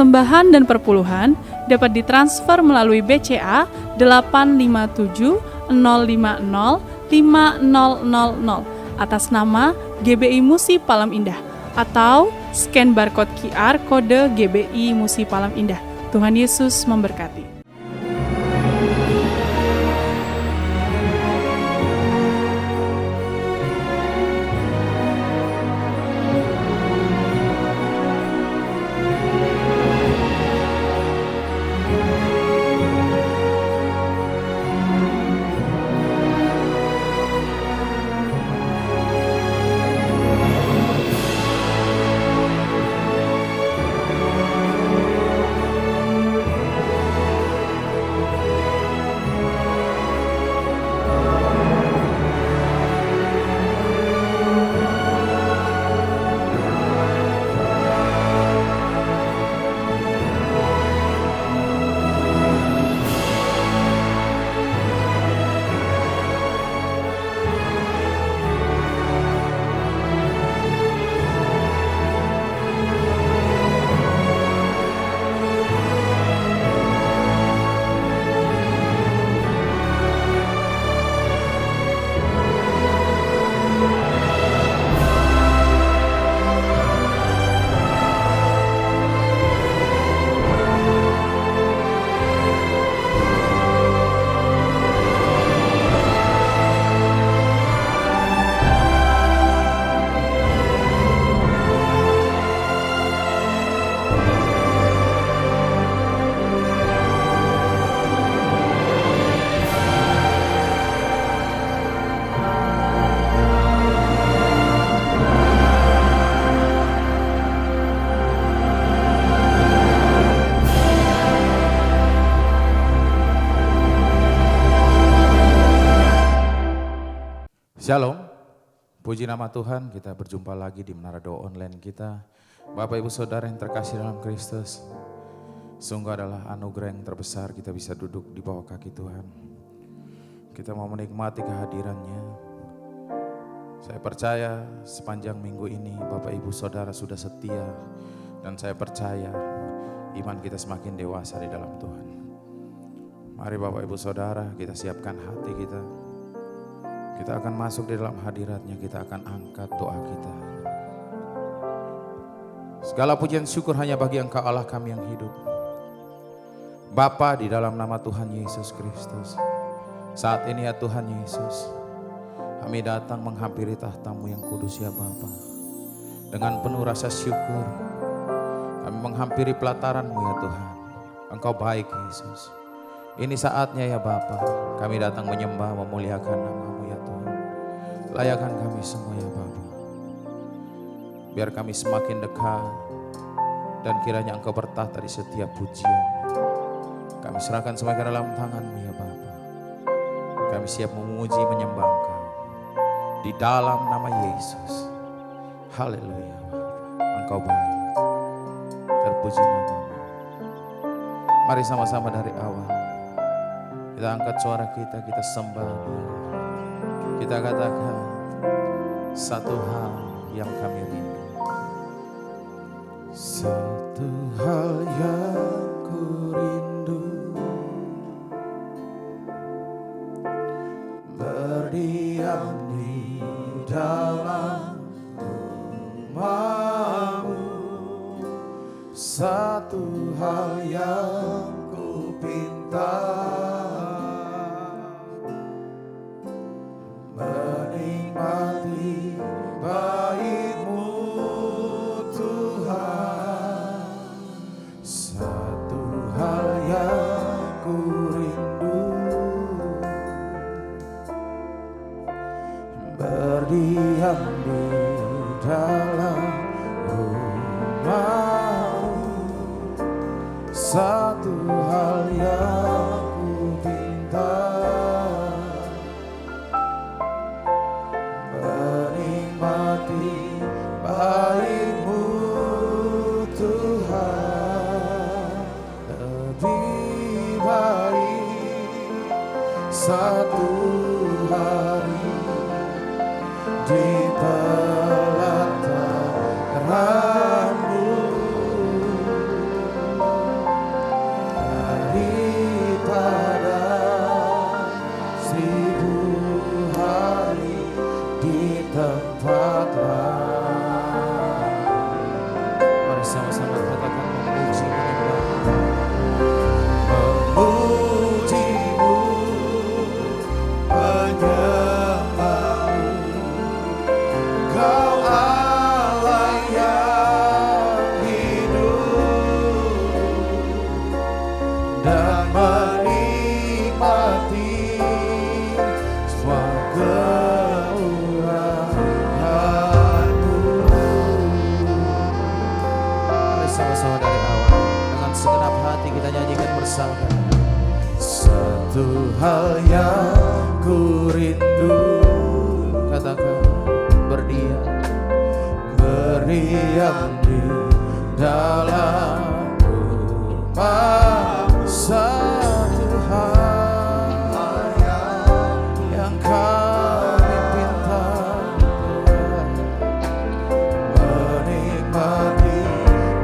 persembahan dan perpuluhan dapat ditransfer melalui BCA 857 050 5000 atas nama GBI Musi Palem Indah atau scan barcode QR kode GBI Musi Palem Indah. Tuhan Yesus memberkati. Shalom, puji nama Tuhan, kita berjumpa lagi di Menara Doa Online kita. Bapak Ibu Saudara yang terkasih dalam Kristus, sungguh adalah anugerah yang terbesar kita bisa duduk di bawah kaki Tuhan. Kita mau menikmati kehadirannya. Saya percaya sepanjang minggu ini Bapak Ibu Saudara sudah setia, dan saya percaya iman kita semakin dewasa di dalam Tuhan. Mari Bapak Ibu Saudara, kita siapkan hati kita. Kita akan masuk di dalam hadiratnya, kita akan angkat doa kita. Segala pujian syukur hanya bagi Engkau Allah kami yang hidup. Bapa, di dalam nama Tuhan Yesus Kristus, saat ini ya Tuhan Yesus, kami datang menghampiri tahta-Mu yang kudus ya Bapa. Dengan penuh rasa syukur, kami menghampiri pelataran-Mu ya Tuhan. Engkau baik Yesus. Ini saatnya ya Bapa, kami datang menyembah, memuliakan nama-Mu ya Tuhan. Layakan kami semua ya Bapa. Biar kami semakin dekat, dan kiranya Engkau bertahta di setiap pujian. Kami serahkan semua ke dalam tangan-Mu ya Bapa. Kami siap memuji, menyembah Engkau di dalam nama Yesus. Haleluya Bapa. Engkau baik, terpuji nama-Mu. Mari sama-sama dari awal kita angkat suara kita, kita sembah Dia. Kita katakan satu hal yang kami rindu. Satu hal yang ku rindu, berdiam di dalam rumah-Mu. Satu hal yang ku pinta, menikmati bait-Mu Tuhan. Satu hal yang ku rindu, berdiam di dalam rumah-Mu. Satu hal yang ku pinta, menikmati bait-Mu Tuhan. Lebih baik satu hari di pelataran-Mu Sama-sama katakan memuji menyembah. Memujimu, menyembahmu, Kau Allah yang hidup dan menikmati semua kemurahan-Mu. Mari sama-sama dari awal dengan segenap hati kita nyanyikan bersama. Satu hal yang ku rindu, katakan, berdiam di dalam rumah. Satu hal yang kami pinta, menikmati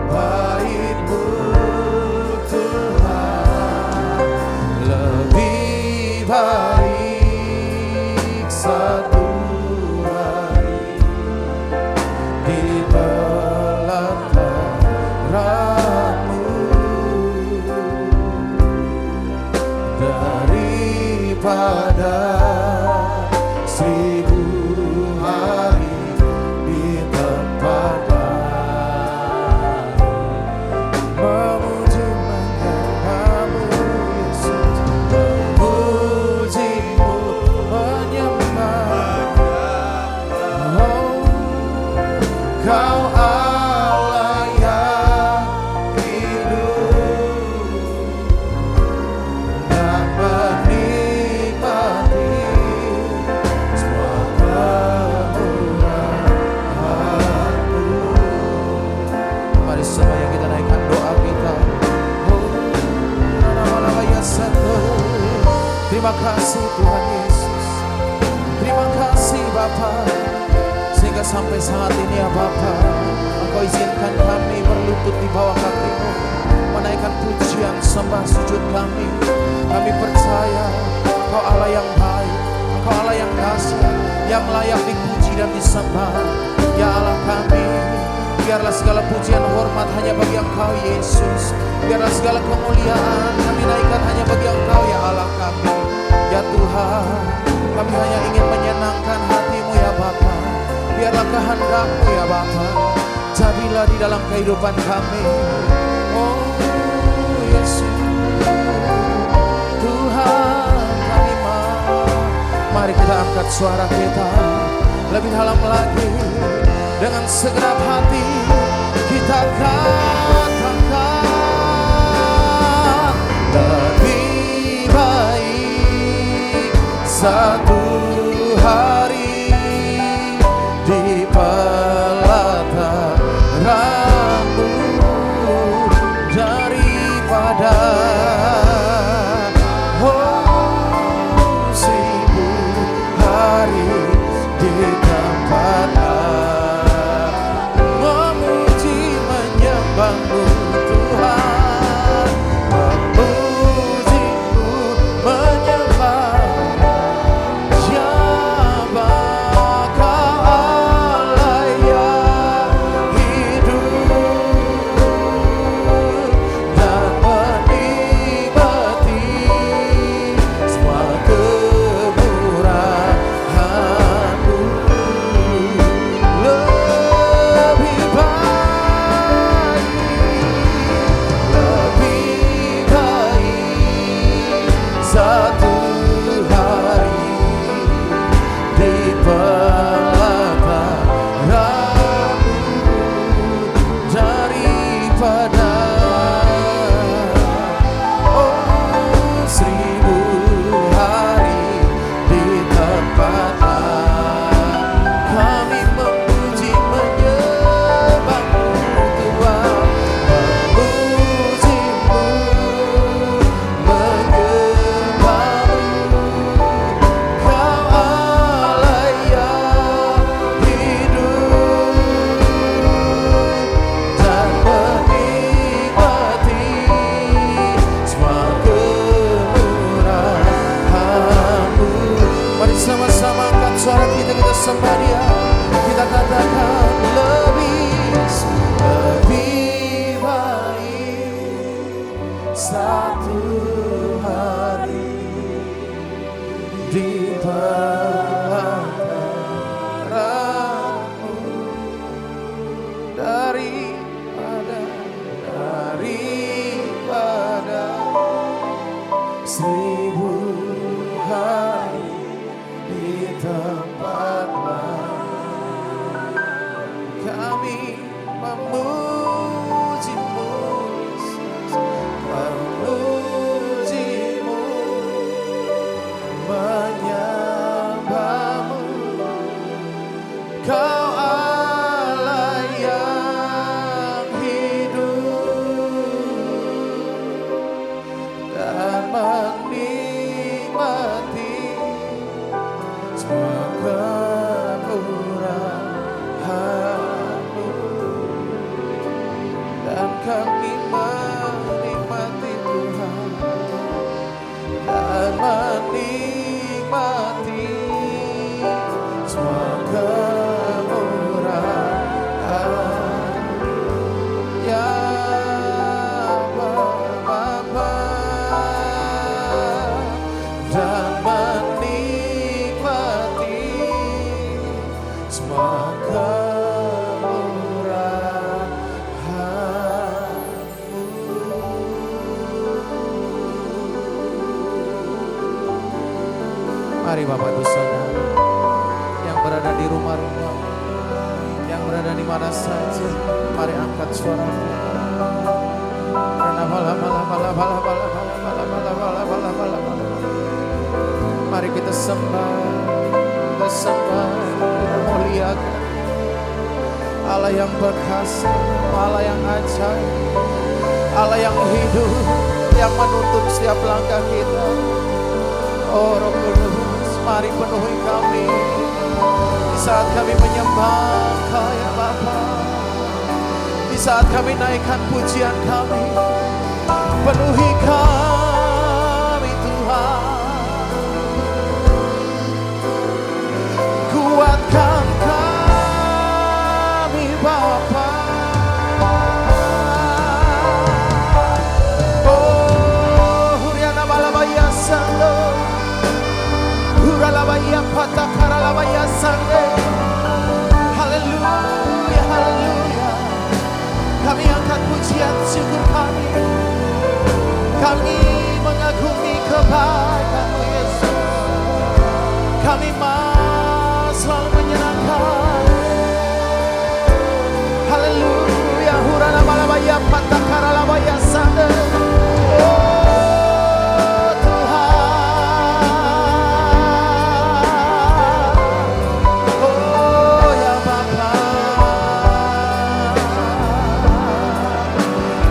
bait-Mu Tuhan. Lebih baik satu hari di pelataran-Mu daripada 1000 hari di tempat lain. Memuji menyembah-Mu Yesus, memuji-Mu menyembah. Oh, Kau Allah yang hidup dan menikmati semua kemurahan-Mu. Mari semua yang kita naikkan doa kita. Oh, nama-nama ya satu. Terima kasih Tuhan Yesus. Terima kasih Bapa, sehingga sampai saat ini ya Bapa, Engkau izinkan kami berlutut di bawah kaki-Mu, menaikkan pujian sembah sujud kami. Kami percaya Engkau Allah yang baik, Engkau Allah yang dahsyat, yang layak dipuji dan disembah. Ya Allah kami, biarlah segala pujian hormat hanya bagi Engkau Yesus. Biarlah segala kemuliaan kami naikkan hanya bagi Engkau ya Allah kami. Ya Tuhan, kami hanya ingin menyenangkan hati-Mu ya Bapa. Biarlah kehendak-Mu ya Bapa, jadilah di dalam kehidupan kami. Oh Yesus, Tuhan kami mau. Mari kita angkat suara kita lebih dalam lagi. Dengan segenap hati kita katakan, lebih baik satu hari di pelataran-Mu daripada 1000 hari di tempat lain. Memuji menyembah-Mu Tuhan, memuji-Mu menyembah. kami menikmati Tuhan dan menikmati semua kemurahan ya Bapa, dan menikmati semua Mari Bapak Ibu Saudara yang berada di rumah-rumah, yang berada di mana saja, mari angkat suaramu. Mari kita sembah, kita muliakan Allah yang berkasa, Allah yang ajaib, Allah yang hidup, yang menuntun setiap langkah kita. Oh Roh Kudus, mari penuhi kami di saat kami menyembah Engkau ya Bapa, di saat kami naikkan pujian kami. Penuhi kami Tuhan, kuatkan kami Bapa. Oh Huriana Malabaya Sando, Huralabaya Patakaralabaya Sande. Haleluya, haleluya. Kami angkat pujian syukur kami. Kami mengagumi kebaikan-Mu Yesus. Kami mau selalu menyenangkan. Haleluya, Huralabaya Patakaralabaya Sande.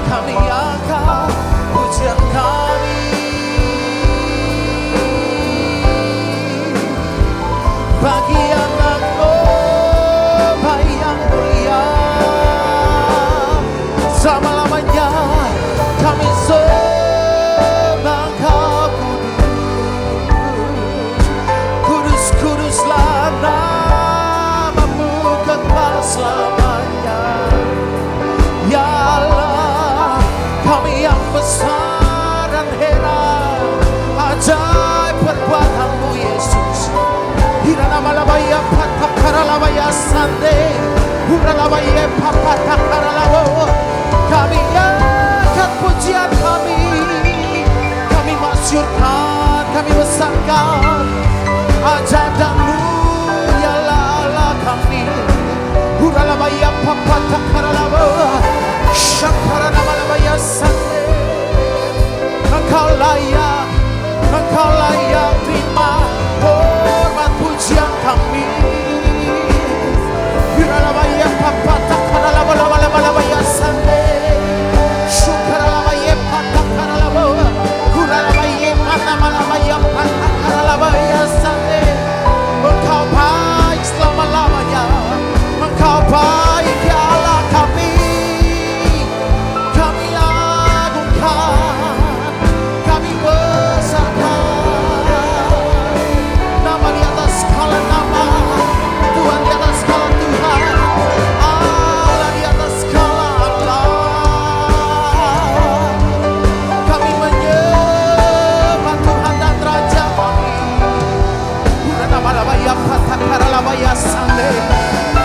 Kami angkat pujian kami, kami masyurkan, kami besarkan ajaib dan munyalah Allah kami. Huralabaya papatakaralabo, syakaranabaya sande. Engkau layak terima hormat pujian kami. Huralabaya papatakaralabo sande. Syukaralabaya patakaralabo, huralabaya manamalabaya patakaralabaya sande. Engkau baik selama-lamanya, Engkau baik ya Allah kami. Kami agungkan, kami besarkan nama di atas segala nama, Tuhan di atas segala Tuhan, Allah di atas segala Allah. Kami menyembah Tuhan dan Raja kami. Huralabaya patakaralabaya sande.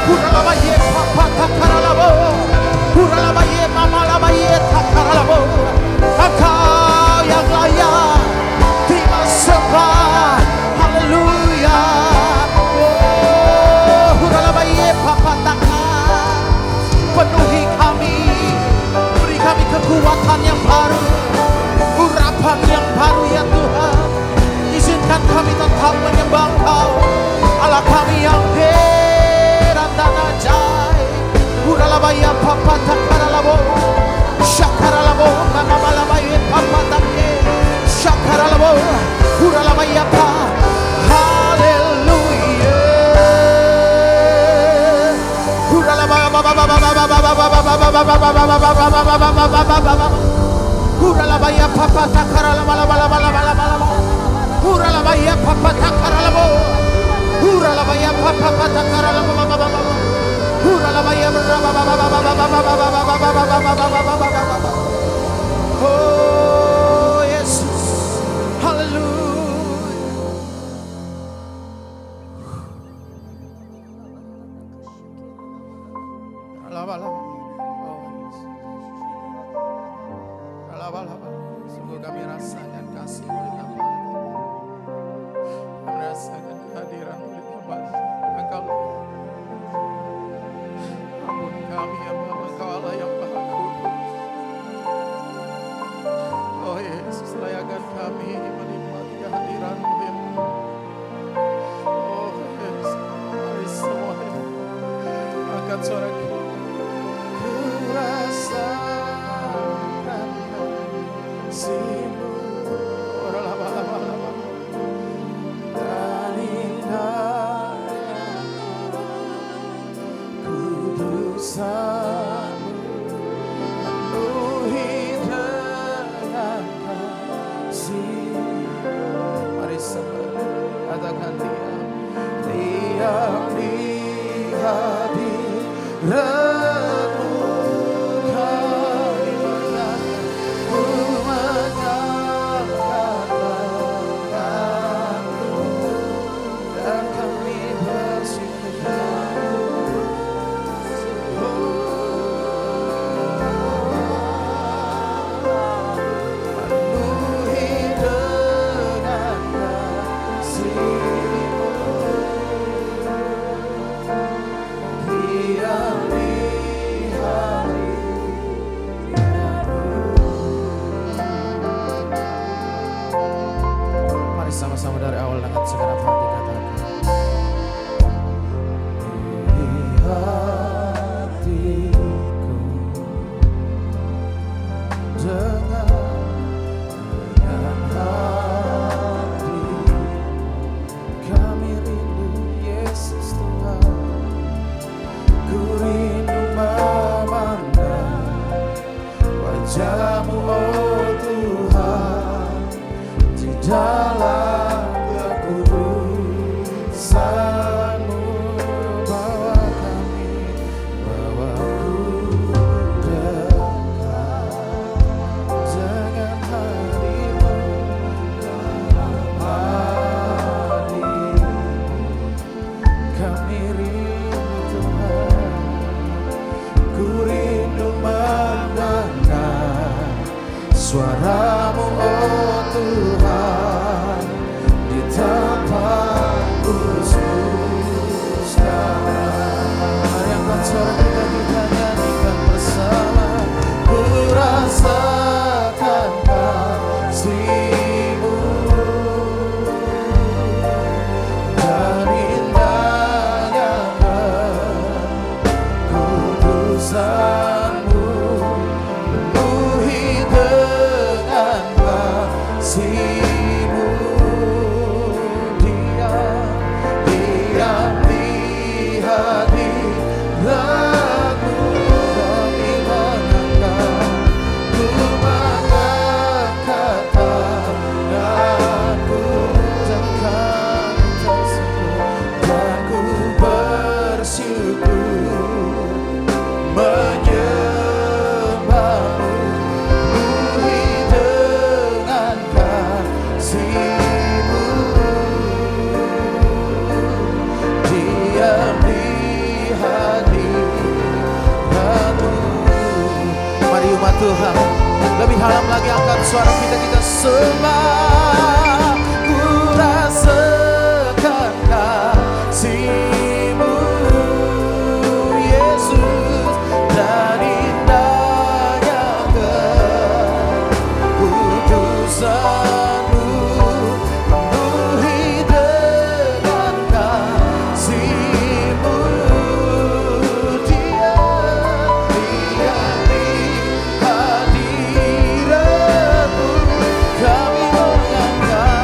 Huralabaya papatakaralabo, huralabaya mamalabaya takaralabo. Engkau yang layak terima sembah, haleluya. Oh huralabaya papatakar, penuhi kami, beri kami kekuatan yang baru, urapan yang baru ya Tuhan. Izinkan kami tetap menyembah Engkau, Allah kami yang heran dan ajaib. Huralabaya papatakaralabo, syakaralabo, mamamalabaya papatake, syakaralabo, huralabaya pa. Haleluya. Huralabaya Huralabaya papa takara bala bala bala bala bala. Huralabaya papa takara bo. Huralabaya papa takara bala bala bala. Huralabaya bala bala bala bala bala. Oh Yesus, haleluya. Sungguh kami rasakan kasih bertambah, merasakan kehadiran bertambah. Engkau ampuni kami ya Bapa, Engkau Allah yang Maha Kudus. Oh Yesus, layakkan kami menikmati kehadiran-Mu ya. Oh Yesus, mari semua angkat suara kita. Ku rasakan kasih-Mu, dan indahnya kudusan-Mu, penuhi dengan kasih. Mari semua katakan diam di hadirat-Mu. Sama-sama dari awal dengan segenap hati katakan, di hatiku dengan hati kami rindu Yesus Tuhan. Ku rindu memandang wajah-Mu oh Tuhan, di dalam kekudusan-Mu. Bawa ku dekat dengan hadirat-Mu, dalam hadirat-Mu kami rindu Tuhan. Ku rindu mendengar suara-Mu oh Tuhan, di tempat khusus sekarang. Mari angkat suara kita nyanyikan bersama. Ku rasakan kasih-Mu dan indahnya kekudusan-Mu, penuhi dengan kasih-Mu. Diam di hadirat-Mu, kami mengangkat tanganku, jangan tersebut, dan ku bersyukur menyembah-Mu, penuhi dengan kasih-Mu. Diam di hadirat-Mu. Mari umat Tuhan, lebih dalam lagi angkat suara kita sembah. Ku rasakan kasih-Mu Yesus, dan indahnya kekudusan-Mu, penuhi dengan kasih-Mu. Diam di hadirat-Mu, kami mengangkat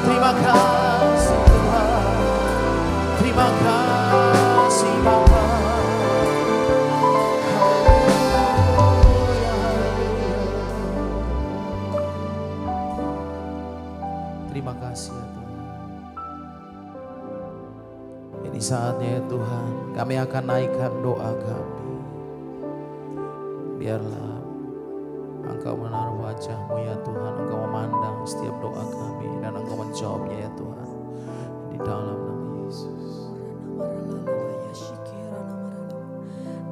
Terima kasih Tuhan, terima kasih Bapa. Terima kasih ya Tuhan. Ini saatnya ya Tuhan, kami akan naikkan doa kami. Biarlah Engkau menaruh wajah-Mu ya Tuhan, Engkau memandang setiap doa kami dan Engkau menjawabnya ya Tuhan. Di dalam nama Yesus.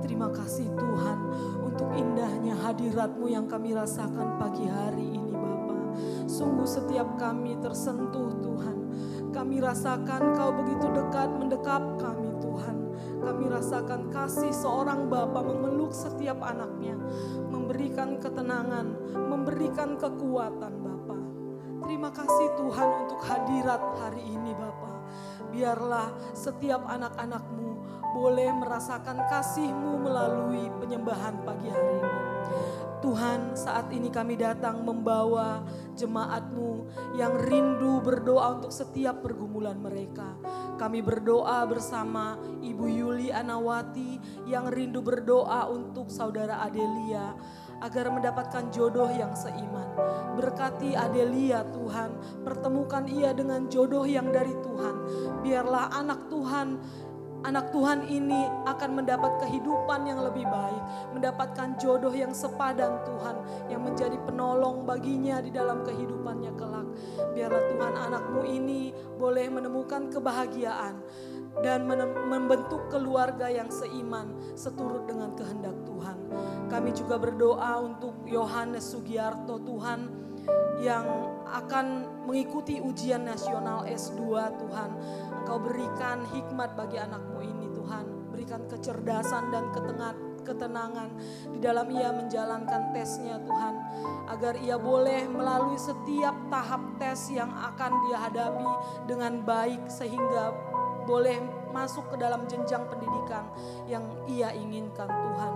Terima kasih Tuhan untuk indahnya hadirat-Mu yang kami rasakan pagi hari ini Bapa. Sungguh setiap kami tersentuh Tuhan. Kami rasakan Kau begitu dekat mendekap kami Tuhan. Kami rasakan kasih seorang Bapa memeluk setiap anaknya, memberikan ketenangan, memberikan kekuatan Bapa. Terima kasih Tuhan untuk hadirat hari ini Bapa. Biarlah setiap anak-anak-Mu boleh merasakan kasih-Mu melalui penyembahan pagi hari ini. Tuhan, saat ini kami datang membawa jemaat-Mu yang rindu berdoa untuk setiap pergumulan mereka. Kami berdoa bersama Ibu Yuli Anawati yang rindu berdoa untuk saudara Adelia agar mendapatkan jodoh yang seiman. Berkati Adelia Tuhan, pertemukan ia dengan jodoh yang dari Tuhan. Biarlah anak Tuhan ini akan mendapat kehidupan yang lebih baik, mendapatkan jodoh yang sepadan Tuhan, yang menjadi penolong baginya di dalam kehidupannya kelak. Biarlah Tuhan anak-Mu ini boleh menemukan kebahagiaan dan membentuk keluarga yang seiman seturut dengan kehendak Tuhan. Kami juga berdoa untuk Yohanes Sugiarto Tuhan yang akan mengikuti ujian nasional S2 Tuhan. Engkau berikan hikmat bagi anak-Mu ini Tuhan. Berikan kecerdasan dan ketenangan di dalam ia menjalankan tesnya Tuhan. Agar ia boleh melalui setiap tahap tes yang akan dia hadapi dengan baik sehingga boleh masuk ke dalam jenjang pendidikan yang ia inginkan Tuhan.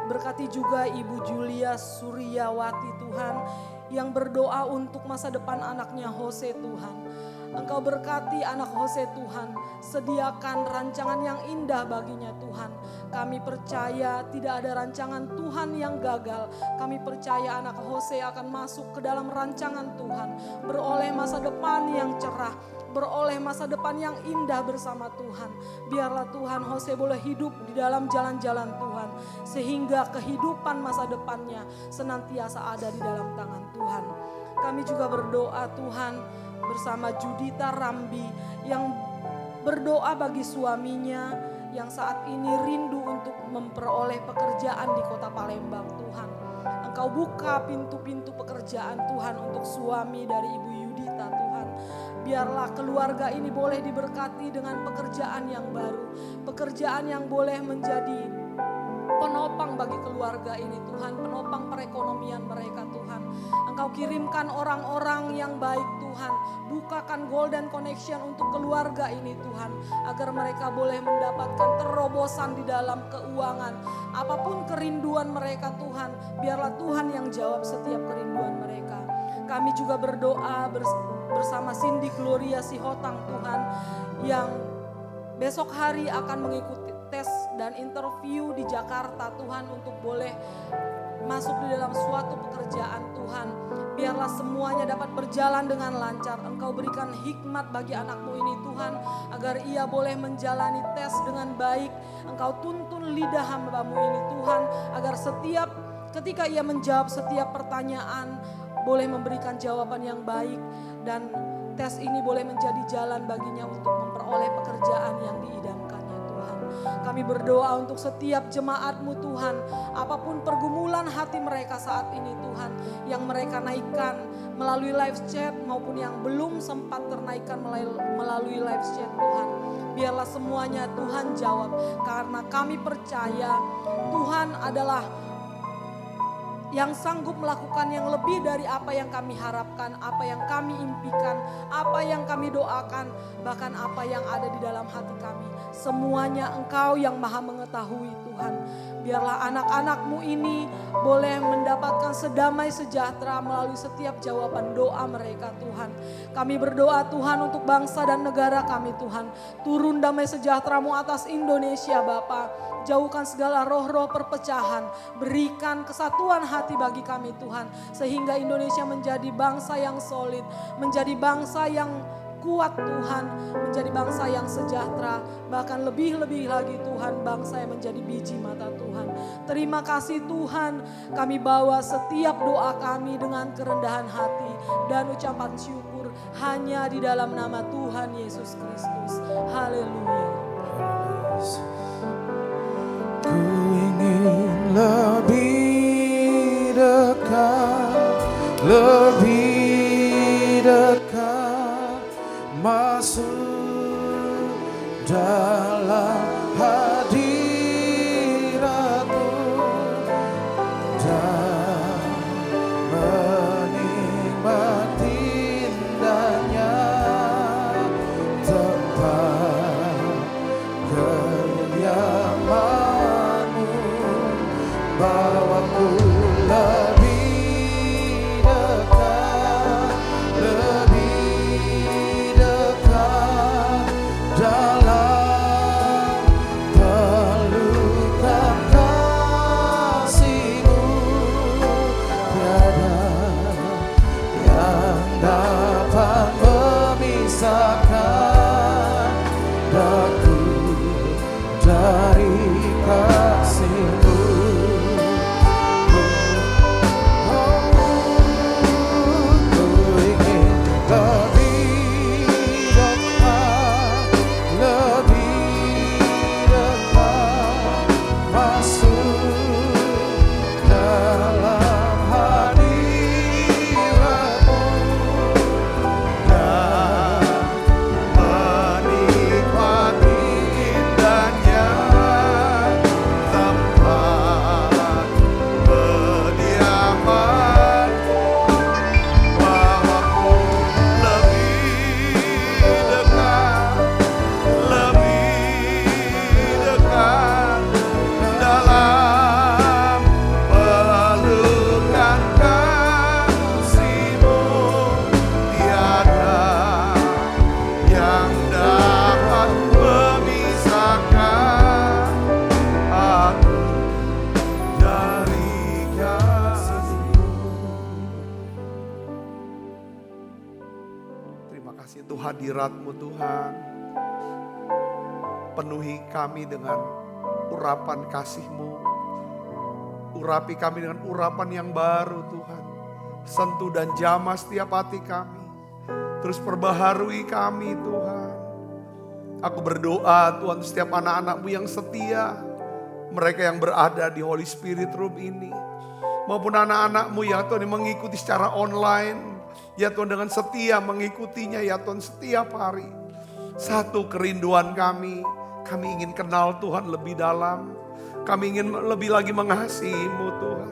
Berkati juga Ibu Julia Suryawati Tuhan yang berdoa untuk masa depan anaknya Jose Tuhan. Engkau berkati anak Jose Tuhan, sediakan rancangan yang indah baginya Tuhan. Kami percaya tidak ada rancangan Tuhan yang gagal. Kami percaya anak Jose akan masuk ke dalam rancangan Tuhan, beroleh masa depan yang cerah, beroleh masa depan yang indah bersama Tuhan. Biarlah Tuhan Jose boleh hidup di dalam jalan-jalan Tuhan, sehingga kehidupan masa depannya senantiasa ada di dalam tangan Tuhan. Kami juga berdoa Tuhan bersama Judita Rambi yang berdoa bagi suaminya yang saat ini rindu untuk memperoleh pekerjaan di kota Palembang Tuhan. Engkau buka pintu-pintu pekerjaan Tuhan untuk suami dari Ibu Yudita Tuhan. Biarlah keluarga ini boleh diberkati dengan pekerjaan yang baru, pekerjaan yang boleh menjadi penopang bagi keluarga ini Tuhan, penopang perekonomian mereka Tuhan. Engkau kirimkan orang-orang yang baik Tuhan, bukakan golden connection untuk keluarga ini Tuhan, agar mereka boleh mendapatkan terobosan di dalam keuangan. Apapun kerinduan mereka Tuhan, biarlah Tuhan yang jawab setiap kerinduan mereka. Kami juga berdoa bersama Cindy Gloria Sihotang Tuhan, yang besok hari akan mengikuti tes dan interview di Jakarta Tuhan untuk boleh masuk di dalam suatu pekerjaan Tuhan. Biarlah semuanya dapat berjalan dengan lancar. Engkau berikan hikmat bagi anak-Mu ini Tuhan, agar ia boleh menjalani tes dengan baik. Engkau tuntun lidah hamba-Mu ini Tuhan, agar ketika ia menjawab setiap pertanyaan boleh memberikan jawaban yang baik, dan tes ini boleh menjadi jalan baginya untuk memperoleh pekerjaan yang diidamkannya Tuhan. Kami berdoa untuk setiap jemaat-Mu Tuhan, apapun pergumulan hati mereka saat ini Tuhan, yang mereka naikkan melalui live chat maupun yang belum sempat ternaikkan melalui live chat Tuhan. Biarlah semuanya Tuhan jawab, karena kami percaya Tuhan adalah yang sanggup melakukan yang lebih dari apa yang kami harapkan, apa yang kami impikan, apa yang kami doakan, bahkan apa yang ada di dalam hati kami. Semuanya Engkau yang Maha mengetahui Tuhan. Biarlah anak-anak-Mu ini boleh mendapatkan sedamai sejahtera melalui setiap jawaban doa mereka Tuhan. Kami berdoa Tuhan untuk bangsa dan negara kami Tuhan. Turun damai sejahtera-Mu atas Indonesia Bapa. Jauhkan segala roh-roh perpecahan. Berikan kesatuan hati bagi kami Tuhan. Sehingga Indonesia menjadi bangsa yang solid. Menjadi bangsa yang kuat Tuhan, menjadi bangsa yang sejahtera, bahkan lebih-lebih lagi Tuhan, bangsa yang menjadi biji mata Tuhan. Terima kasih Tuhan, kami bawa setiap doa kami dengan kerendahan hati dan ucapan syukur hanya di dalam nama Tuhan Yesus Kristus. Haleluya. Ku ingin lebih dekat, lebih dekat, masuk dalam hadirat-Mu dan menikmati indahnya tempat kediaman-Mu. Bawaku lebih dekat, lebih dekat dalam pelukan kasih-Mu. Tiada yang dapat memisahkan daku dari kasih-Mu. Itu hadirat-Mu Tuhan. Penuhi kami dengan urapan kasih-Mu. Urapi kami dengan urapan yang baru Tuhan. Sentuh dan jamah setiap hati kami. Terus perbaharui kami Tuhan. Aku berdoa Tuhan setiap anak-anak-Mu yang setia. Mereka yang berada di Holy Spirit Room ini. Maupun anak-anak-Mu ya Tuhan yang mengikuti secara online. Ya Tuhan dengan setia mengikutinya ya Tuhan setiap hari. Satu kerinduan kami ingin kenal Tuhan lebih dalam. Kami ingin lebih lagi mengasihi-Mu Tuhan.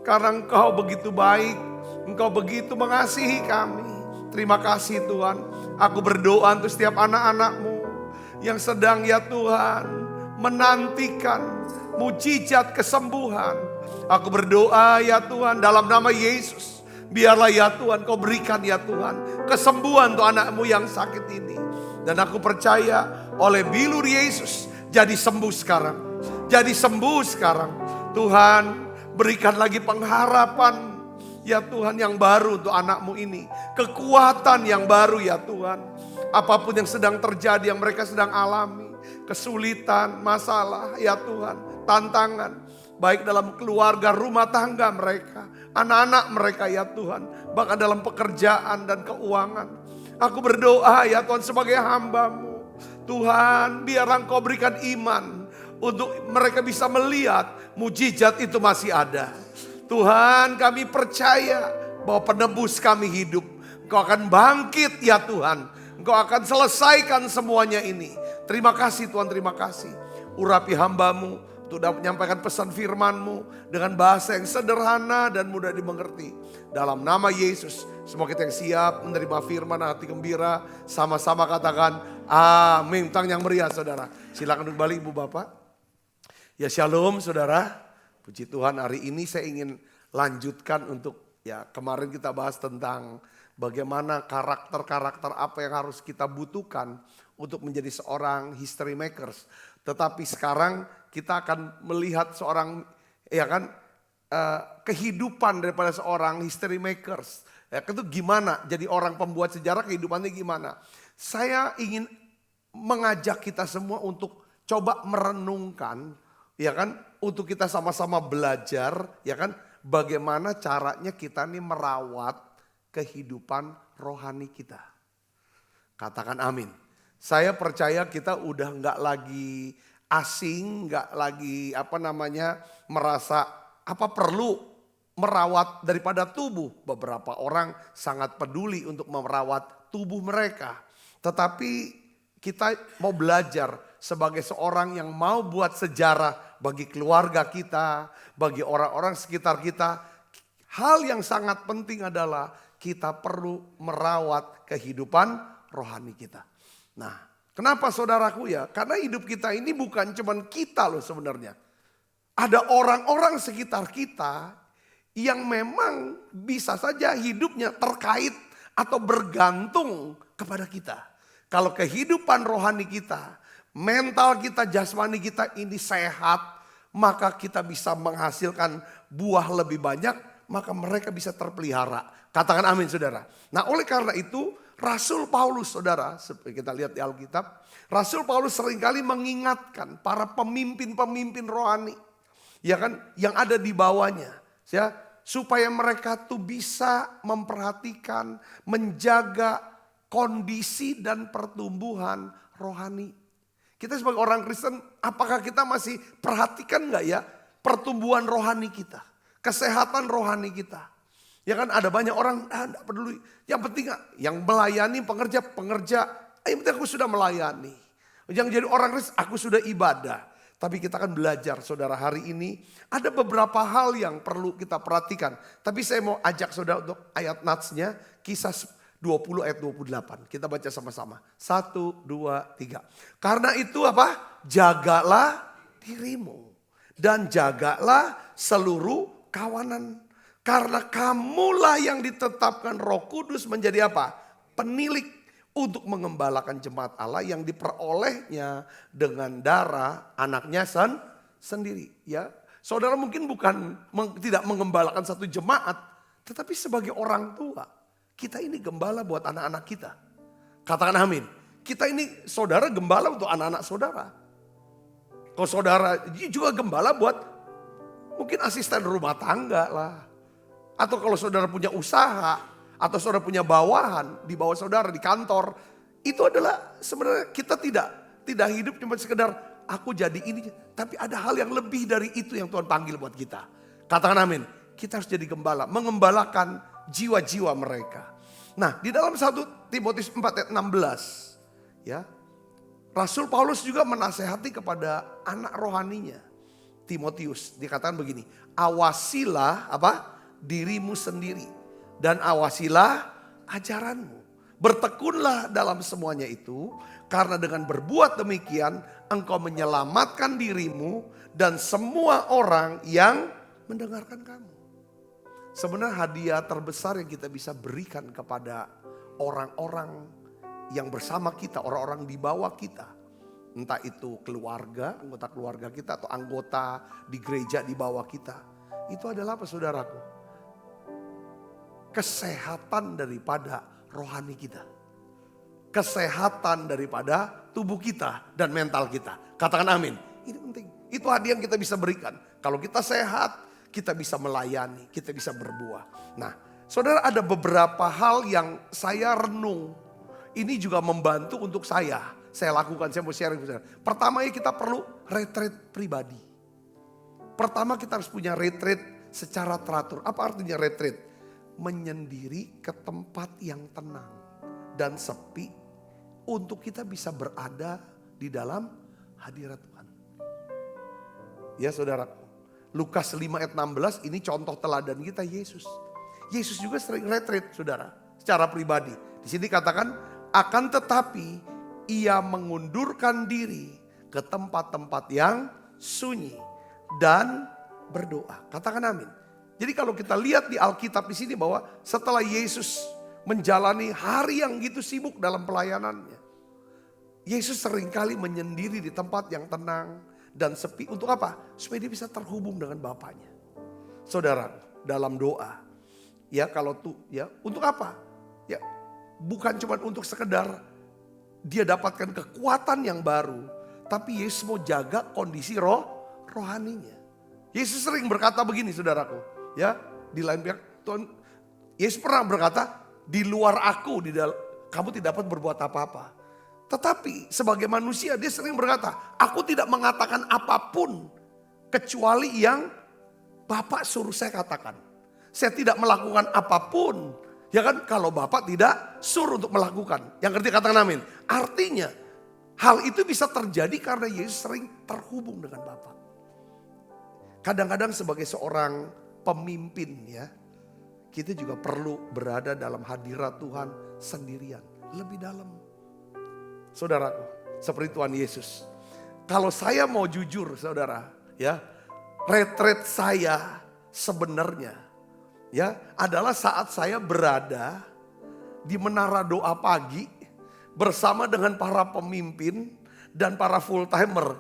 Karena Engkau begitu baik, Engkau begitu mengasihi kami. Terima kasih Tuhan. Aku berdoa untuk setiap anak-anak-Mu yang sedang ya Tuhan menantikan mujizat kesembuhan. Aku berdoa ya Tuhan dalam nama Yesus. Biarlah ya Tuhan Kau berikan ya Tuhan kesembuhan untuk anak-Mu yang sakit ini. Dan aku percaya oleh bilur Yesus jadi sembuh sekarang. Jadi sembuh sekarang. Tuhan berikan lagi pengharapan ya Tuhan yang baru untuk anak-Mu ini. Kekuatan yang baru ya Tuhan. Apapun yang sedang terjadi yang mereka sedang alami. Kesulitan, masalah ya Tuhan. Tantangan. Baik dalam keluarga, rumah tangga mereka. Anak-anak mereka ya Tuhan. Bahkan dalam pekerjaan dan keuangan. Aku berdoa ya Tuhan sebagai hamba-Mu. Tuhan biar Engkau berikan iman. Untuk mereka bisa melihat mujizat itu masih ada. Tuhan kami percaya bahwa penebus kami hidup. Engkau akan bangkit ya Tuhan. Engkau akan selesaikan semuanya ini. Terima kasih Tuhan, terima kasih. Urapi hamba-Mu. untuk dapat menyampaikan pesan firman-Mu dengan bahasa yang sederhana dan mudah dimengerti. Dalam nama Yesus, semua kita yang siap menerima firman hati gembira, sama-sama katakan amin. Tang yang meriah saudara. Silakan kembali Ibu Bapak. Ya shalom saudara. Puji Tuhan, hari ini saya ingin lanjutkan untuk kemarin kita bahas tentang bagaimana karakter-karakter apa yang harus kita butuhkan untuk menjadi seorang history makers. Tetapi sekarang kita akan melihat seorang kehidupan daripada seorang history makers. Itu gimana jadi orang pembuat sejarah, kehidupannya gimana. Saya ingin mengajak kita semua untuk coba merenungkan, untuk kita sama-sama belajar, bagaimana caranya kita nih merawat kehidupan rohani kita. Katakan amin. Saya percaya kita udah nggak lagi asing, nggak lagi merasa perlu merawat daripada tubuh. Beberapa orang sangat peduli untuk merawat tubuh mereka. Tetapi kita mau belajar sebagai seorang yang mau buat sejarah bagi keluarga kita, bagi orang-orang sekitar kita. Hal yang sangat penting adalah kita perlu merawat kehidupan rohani kita. Nah, kenapa saudaraku ya? Karena hidup kita ini bukan cuman kita loh sebenarnya. Ada orang-orang sekitar kita yang memang bisa saja hidupnya terkait atau bergantung kepada kita. Kalau kehidupan rohani kita, mental kita, jasmani kita ini sehat, maka kita bisa menghasilkan buah lebih banyak, maka mereka bisa terpelihara. Katakan amin saudara. Nah oleh karena itu Rasul Paulus saudara, seperti kita lihat di Alkitab, Rasul Paulus seringkali mengingatkan para pemimpin-pemimpin rohani, yang ada di bawahnya, supaya mereka tuh bisa memperhatikan, menjaga kondisi dan pertumbuhan rohani. Kita sebagai orang Kristen, apakah kita masih perhatikan nggak ya pertumbuhan rohani kita, kesehatan rohani kita? Ada banyak orang enggak peduli. Yang penting yang melayani pengerja, yang penting aku sudah melayani. Yang jadi orang Kristen, aku sudah ibadah. Tapi kita akan belajar saudara hari ini ada beberapa hal yang perlu kita perhatikan. Tapi saya mau ajak saudara untuk ayat natsnya, Kisah 20 ayat 28. Kita baca sama-sama. 1, 2, 3. Karena itu jagalah dirimu dan jagalah seluruh kawanan. Karena kamulah yang ditetapkan Roh Kudus menjadi penilik untuk mengembalakan jemaat Allah yang diperolehnya dengan darah anaknya sendiri. Ya, saudara mungkin tidak mengembalakan satu jemaat, tetapi sebagai orang tua, kita ini gembala buat anak-anak kita. Katakan amin. Kita ini saudara gembala untuk anak-anak saudara. Kalau saudara juga gembala buat mungkin asisten rumah tangga lah. Atau kalau saudara punya usaha, atau saudara punya bawahan di bawah saudara di kantor, itu adalah sebenarnya kita tidak hidup cuma sekedar aku jadi ini, tapi ada hal yang lebih dari itu yang Tuhan panggil buat kita. Katakan amin. Kita harus jadi gembala, mengembalakan jiwa-jiwa mereka. Nah, di dalam 1 Timotius 4 ayat 16, Rasul Paulus juga menasehati kepada anak rohaninya, Timotius. Dikatakan begini, awasilah dirimu sendiri dan awasilah ajaranmu. Bertekunlah dalam semuanya itu, karena dengan berbuat demikian engkau menyelamatkan dirimu dan semua orang yang mendengarkan kamu. Sebenarnya hadiah terbesar yang kita bisa berikan kepada orang-orang yang bersama kita, orang-orang di bawah kita. Entah itu keluarga, anggota keluarga kita atau anggota di gereja di bawah kita. Itu adalah saudaraku? Kesehatan daripada rohani kita. Kesehatan daripada tubuh kita dan mental kita. Katakan amin. Ini penting. Itu hadiah yang kita bisa berikan. Kalau kita sehat, kita bisa melayani, kita bisa berbuah. Nah, saudara ada beberapa hal yang saya renung. Ini juga membantu untuk saya lakukan, saya mau sharing. Pertama kita perlu retreat pribadi. Pertama kita harus punya retreat secara teratur. Apa artinya retreat? Menyendiri ke tempat yang tenang dan sepi untuk kita bisa berada di dalam hadirat Tuhan. Ya saudara, Lukas 5 ayat 16 ini contoh teladan kita Yesus. Yesus juga sering retreat saudara, secara pribadi. Di sini katakan, akan tetapi ia mengundurkan diri ke tempat-tempat yang sunyi dan berdoa. Katakan amin. Jadi kalau kita lihat di Alkitab di sini bahwa setelah Yesus menjalani hari yang gitu sibuk dalam pelayanannya, Yesus seringkali menyendiri di tempat yang tenang dan sepi. Untuk apa? Supaya dia bisa terhubung dengan Bapaknya. Saudara, dalam doa, ya kalau tuh, ya untuk apa? Ya bukan cuma untuk sekedar dia dapatkan kekuatan yang baru, tapi Yesus mau jaga kondisi rohaninya. Yesus sering berkata begini saudaraku, ya di lain pihak Tuhan, Yesus pernah berkata, di luar aku, kamu tidak dapat berbuat apa-apa. Tetapi sebagai manusia dia sering berkata, aku tidak mengatakan apapun kecuali yang Bapak suruh saya katakan. Saya tidak melakukan apapun, ya kan, kalau Bapak tidak suruh untuk melakukan. Yang ngerti katakan amin. Artinya hal itu bisa terjadi karena Yesus sering terhubung dengan Bapa. Kadang-kadang sebagai seorang pemimpin ya, kita juga perlu berada dalam hadirat Tuhan sendirian, lebih dalam. Saudaraku, seperti Tuhan Yesus. Kalau saya mau jujur saudara, ya, retret saya sebenarnya ya adalah saat saya berada di menara doa pagi bersama dengan para pemimpin dan para full timer.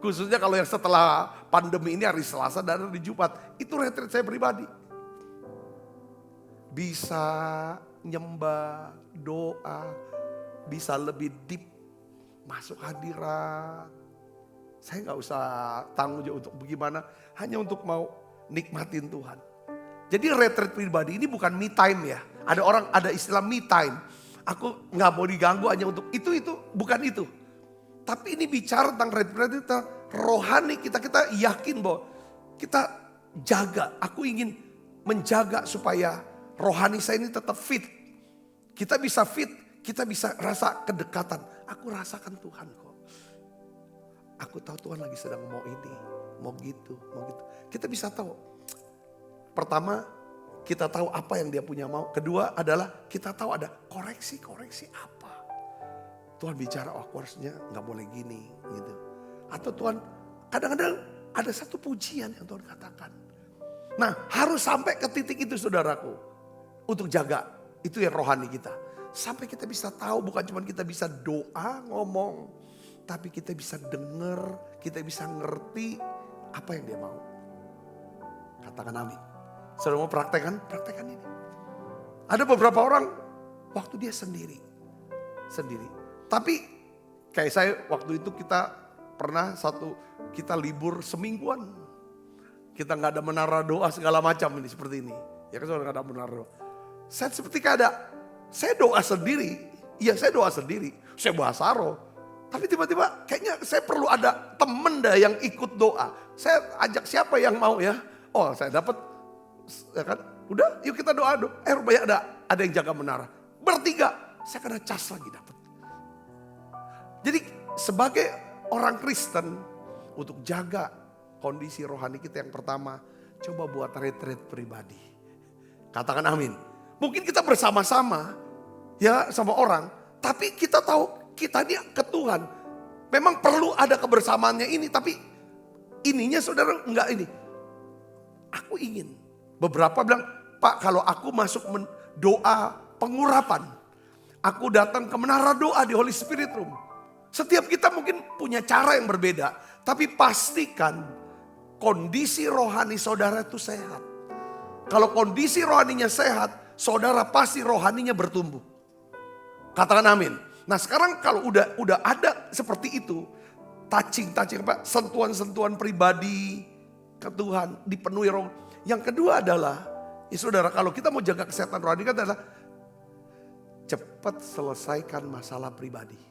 Khususnya kalau yang setelah pandemi ini hari Selasa dan hari Jumat. Itu retret saya pribadi. Bisa nyembah, doa, bisa lebih deep masuk hadirat. Saya gak usah tanggung jawab untuk bagaimana, hanya untuk mau nikmatin Tuhan. Jadi retret pribadi ini bukan me time ya. Ada istilah me time. Aku gak mau diganggu hanya untuk itu bukan itu. Tapi ini bicara tentang retret rohani kita yakin bahwa kita jaga. Aku ingin menjaga supaya rohani saya ini tetap fit. Kita bisa fit, kita bisa rasa kedekatan. Aku rasakan Tuhan kok. Aku tahu Tuhan lagi sedang mau ini, mau gitu, mau gitu. Kita bisa tahu. Pertama, kita tahu apa yang dia punya mau. Kedua adalah kita tahu ada koreksi apa. Tuhan bicara, oh aku harusnya gak boleh gini gitu. Atau Tuhan kadang-kadang ada satu pujian yang Tuhan katakan. Nah harus sampai ke titik itu saudaraku. Untuk jaga, itu yang rohani kita. Sampai kita bisa tahu, bukan cuma kita bisa doa, ngomong. Tapi kita bisa dengar, kita bisa ngerti apa yang dia mau. Katakan amin. Saudara mau praktekkan ini. Ada beberapa orang, waktu dia sendiri. Tapi kayak saya waktu itu kita pernah kita libur semingguan. Kita gak ada menara doa segala macam ini seperti ini. Ya kan saudara gak ada menara doa. Saya seperti saya doa sendiri. Iya saya doa sendiri. Saya bahasa roh. Tapi tiba-tiba kayaknya saya perlu ada temen dah yang ikut doa. Saya ajak siapa yang mau ya. Oh saya dapat, ya kan. Udah yuk kita doa. Rupanya ada yang jaga menara. Bertiga, saya kena cas lagi dapat. Jadi sebagai orang Kristen untuk jaga kondisi rohani kita yang pertama, coba buat retret pribadi. Katakan amin. Mungkin kita bersama-sama ya sama orang, tapi kita tahu kita ini ke Tuhan. Memang perlu ada kebersamaannya ini, tapi ininya saudara enggak ini. Aku ingin. Beberapa bilang, Pak kalau aku masuk doa pengurapan, aku datang ke menara doa di Holy Spirit Room. Setiap kita mungkin punya cara yang berbeda. Tapi pastikan kondisi rohani saudara itu sehat. Kalau kondisi rohaninya sehat, saudara pasti rohaninya bertumbuh. Katakan amin. Nah sekarang kalau udah ada seperti itu. Touching apa? Sentuhan-sentuhan pribadi ke Tuhan. Dipenuhi roh. Yang kedua adalah, ya saudara kalau kita mau jaga kesehatan rohani kan adalah cepat selesaikan masalah pribadi.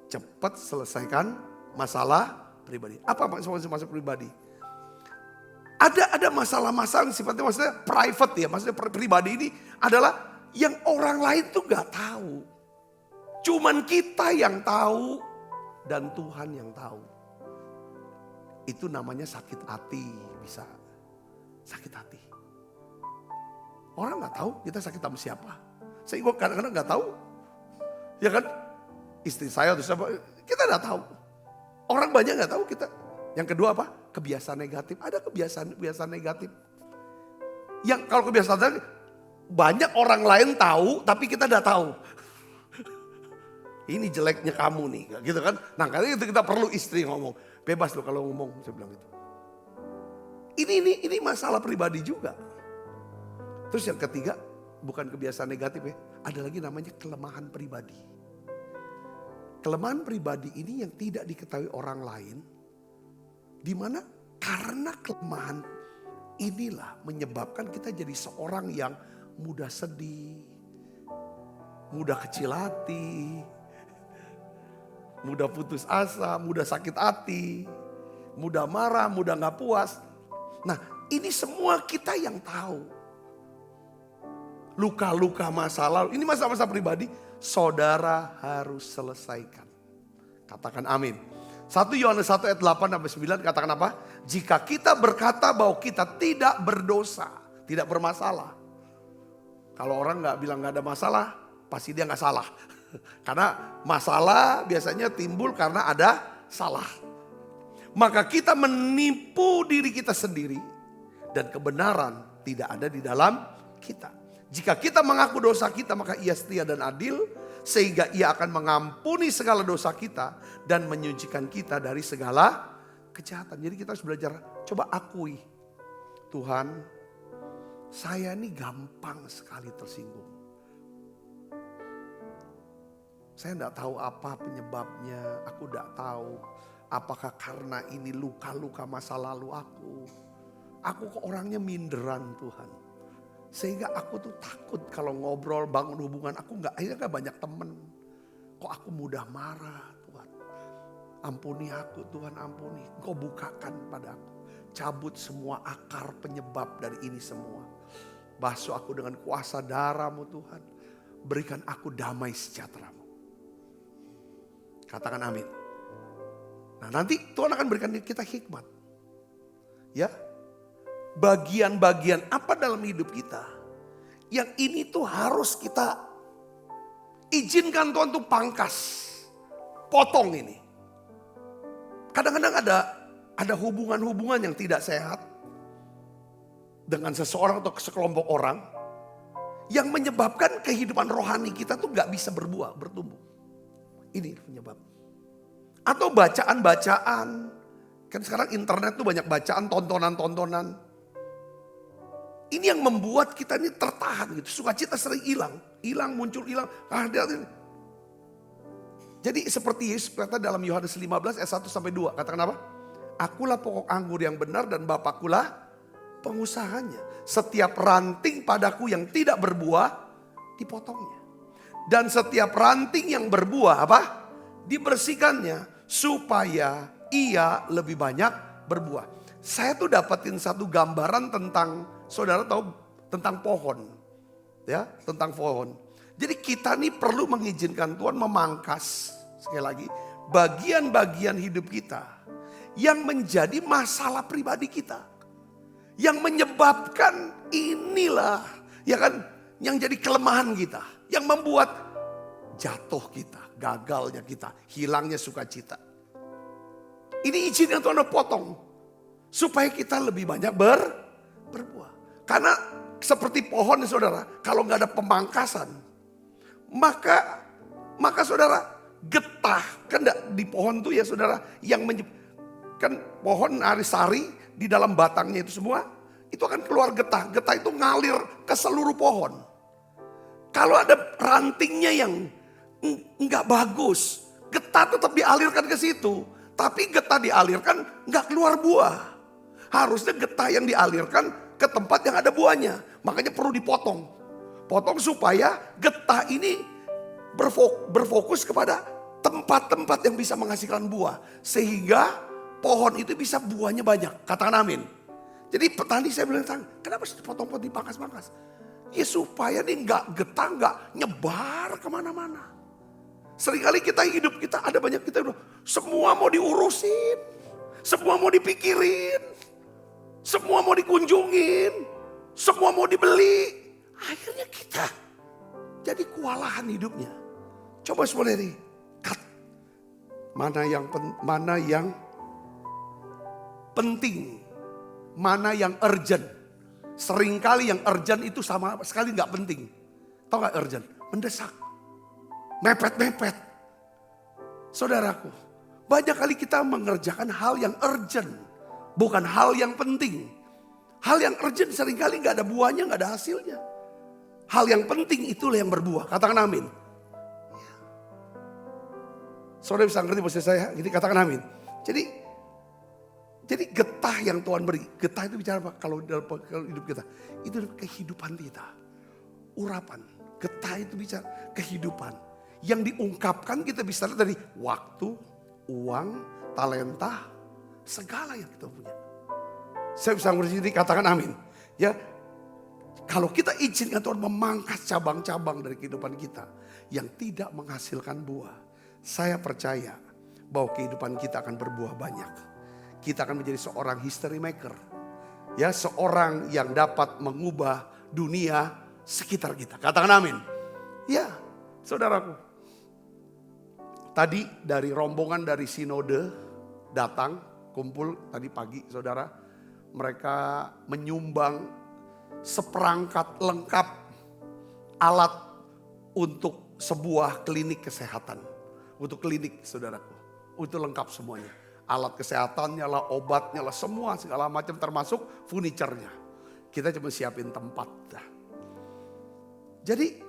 Cepat selesaikan masalah pribadi. Apa masalah pribadi? Ada masalah-masalah yang sifatnya maksudnya private ya. Maksudnya pribadi ini adalah yang orang lain tuh gak tahu. Cuman kita yang tahu dan Tuhan yang tahu. Itu namanya sakit hati, bisa sakit hati. Orang nggak tahu kita sakit sama siapa. Saya juga kadang-kadang nggak tahu, ya kan? Istri saya atau siapa, kita nggak tahu. Orang banyak nggak tahu kita. Yang kedua apa? Kebiasaan negatif. Ada kebiasaan negatif. Yang kalau kebiasaan negatif, banyak orang lain tahu, tapi kita nggak tahu. Ini jeleknya kamu nih, gitu kan? Nah, karena itu kita perlu istri ngomong. Bebas loh kalau ngomong, saya bilang gitu. Ini masalah pribadi juga. Terus yang ketiga, bukan kebiasaan negatif ya. Ada lagi namanya kelemahan pribadi. Kelemahan pribadi ini yang tidak diketahui orang lain. Dimana karena kelemahan inilah menyebabkan kita jadi seorang yang mudah sedih, mudah kecil hati, mudah putus asa, mudah sakit hati, mudah marah, mudah gak puas. Nah, ini semua kita yang tahu. Luka-luka masa lalu, ini masa-masa pribadi, saudara harus selesaikan. Katakan amin. 1 Yohanes 1 ayat 8-9 katakan apa? Jika kita berkata bahwa kita tidak berdosa, tidak bermasalah. Kalau orang gak bilang gak ada masalah, pasti dia gak salah. Karena masalah biasanya timbul karena ada salah. Maka kita menipu diri kita sendiri dan kebenaran tidak ada di dalam kita. Jika kita mengaku dosa kita, maka Ia setia dan adil sehingga Ia akan mengampuni segala dosa kita dan menyucikan kita dari segala kejahatan. Jadi kita harus belajar, coba akui, Tuhan, saya ini gampang sekali tersinggung. Saya tidak tahu apa penyebabnya, aku tidak tahu apakah karena ini luka-luka masa lalu aku. Aku kok orangnya minderan Tuhan. Sehingga aku tuh takut kalau ngobrol, bangun hubungan, akhirnya gak banyak temen. Kok aku mudah marah Tuhan. Ampuni aku Tuhan, ampuni. Engkau bukakan padaku. Cabut semua akar penyebab dari ini semua. Basuh aku dengan kuasa darah-Mu Tuhan. Berikan aku damai sejahtera-Mu. Katakan amin. Nah, nanti Tuhan akan berikan kita hikmat. Ya. Bagian-bagian apa dalam hidup kita yang ini tuh harus kita izinkan Tuhan tuh pangkas, potong ini. Kadang-kadang ada hubungan-hubungan yang tidak sehat dengan seseorang atau sekelompok orang yang menyebabkan kehidupan rohani kita tuh gak bisa berbuah, bertumbuh. Ini penyebab. Atau bacaan-bacaan, kan sekarang internet tuh banyak bacaan, tontonan-tontonan. Ini yang membuat kita ini tertahan gitu. Sukacita sering hilang. Hilang, muncul, hilang. Jadi seperti Yesus berkata dalam Yohanes 15 ayat 1-2. Katakan apa? Akulah pokok anggur yang benar dan Bapakkulah pengusahanya. Setiap ranting padaku yang tidak berbuah, dipotongnya. Dan setiap ranting yang berbuah apa? Dibersihkannya. Supaya ia lebih banyak berbuah. Saya tuh dapetin satu gambaran tentang, saudara tahu tentang pohon. Ya, tentang pohon. Jadi kita nih perlu mengizinkan Tuhan memangkas, sekali lagi, bagian-bagian hidup kita. Yang menjadi masalah pribadi kita. Yang menyebabkan inilah, ya kan, yang jadi kelemahan kita. Yang membuat jatuh kita, gagalnya kita, hilangnya sukacita. Ini izinkan Tuhan potong. Supaya kita lebih banyak berbuah. Karena seperti pohon saudara, kalau nggak ada pemangkasan, maka saudara getah. Kan di pohon tuh ya saudara, yang kan pohon arisari di dalam batangnya itu semua, itu akan keluar getah. Getah itu ngalir ke seluruh pohon. Kalau ada rantingnya yang nggak bagus, getah tetap dialirkan ke situ. Tapi getah dialirkan nggak keluar buah. Harusnya getah yang dialirkan ke tempat yang ada buahnya. Makanya perlu dipotong. Potong supaya getah ini berfokus kepada tempat-tempat yang bisa menghasilkan buah. Sehingga pohon itu bisa buahnya banyak. Katakan amin. Jadi petani saya bilang, kenapa sih dipotong-potong, dipangkas-pangkas? Ya supaya nih getah nggak nyebar kemana-mana. Seringkali kita hidup kita ada banyak kita semua mau diurusin. Semua mau dipikirin. Semua mau dikunjungin. Semua mau dibeli. Akhirnya kita jadi kewalahan hidupnya. Coba saudari, cut. Mana yang penting, mana yang urgent. Seringkali yang urgent itu sama sekali nggak penting. Tahu nggak urgent? Mendesak, mepet-mepet. Saudaraku, banyak kali kita mengerjakan hal yang urgent, bukan hal yang penting. Hal yang urgent seringkali nggak ada buahnya, nggak ada hasilnya. Hal yang penting itulah yang berbuah. Katakan amin. Saudara bisa ngerti maksud saya? Jadi katakan amin. Jadi getah yang Tuhan beri. Getah itu bicara apa? Kalau dalam hidup kita. Itu kehidupan kita. Urapan. Getah itu bicara kehidupan. Yang diungkapkan kita bisa lihat dari waktu, uang, talenta. Segala yang kita punya. Saya bisa ngerti, jadi katakan amin. Ya, kalau kita izinkan Tuhan memangkas cabang-cabang dari kehidupan kita. Yang tidak menghasilkan buah. Saya percaya bahwa kehidupan kita akan berbuah banyak. Kita akan menjadi seorang history maker. Ya, seorang yang dapat mengubah dunia sekitar kita. Katakan amin. Ya, saudaraku. Tadi dari rombongan dari sinode datang, kumpul tadi pagi saudara. Mereka menyumbang seperangkat lengkap alat untuk sebuah klinik kesehatan. Untuk klinik saudaraku. Itu lengkap semuanya. Alat kesehatannya lah, obatnya lah, semua segala macam termasuk furniturnya. Kita cuma siapin tempat. Jadi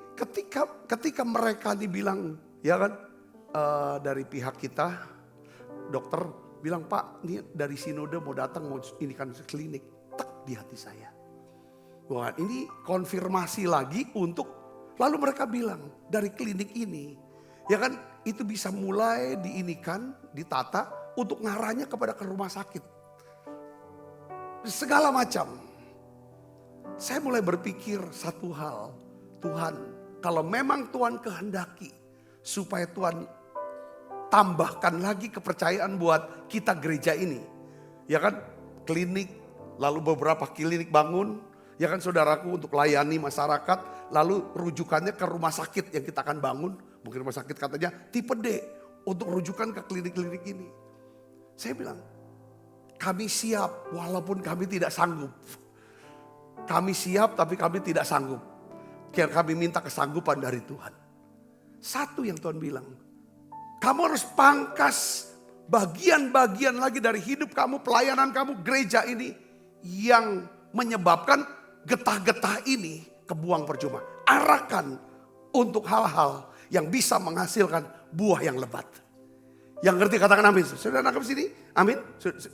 ketika mereka dibilang, ya kan, dari pihak kita, dokter bilang, Pak ini dari sinode mau datang, mau ini kan klinik. Tek di hati saya. Wah, ini konfirmasi lagi untuk, lalu mereka bilang dari klinik ini, ya kan itu bisa mulai diinikan, ditata untuk ngarahnya kepada ke rumah sakit. Segala macam. Saya mulai berpikir satu hal, Tuhan, kalau memang Tuhan kehendaki supaya Tuhan tambahkan lagi kepercayaan buat kita gereja ini. Ya kan, klinik, lalu beberapa klinik bangun, ya kan saudaraku untuk layani masyarakat, lalu rujukannya ke rumah sakit yang kita akan bangun. Mungkin rumah sakit katanya tipe D untuk rujukan ke klinik-klinik ini. Saya bilang, kami siap walaupun kami tidak sanggup. Kami siap tapi kami tidak sanggup. Kami minta kesanggupan dari Tuhan. Satu yang Tuhan bilang, kamu harus pangkas bagian-bagian lagi dari hidup kamu, pelayanan kamu, gereja ini yang menyebabkan getah-getah ini kebuang percuma. Arahkan untuk hal-hal yang bisa menghasilkan buah yang lebat. Yang ngerti katakan amin. Sudah nangkep sini? Amin.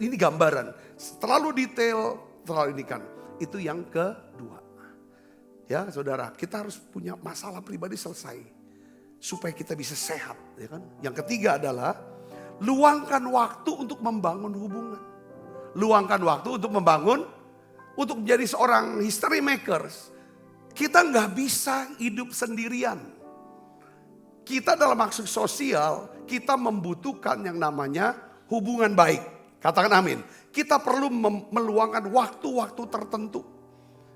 Ini gambaran. Terlalu detail, terlalu ini kan. Itu yang kedua. Ya saudara, kita harus punya masalah pribadi selesai. Supaya kita bisa sehat. Ya kan? Yang ketiga adalah luangkan waktu untuk membangun hubungan. Luangkan waktu untuk membangun, untuk menjadi seorang history makers. Kita nggak bisa hidup sendirian. Kita dalam maksud sosial, kita membutuhkan yang namanya hubungan baik. Katakan amin. Kita perlu meluangkan waktu-waktu tertentu.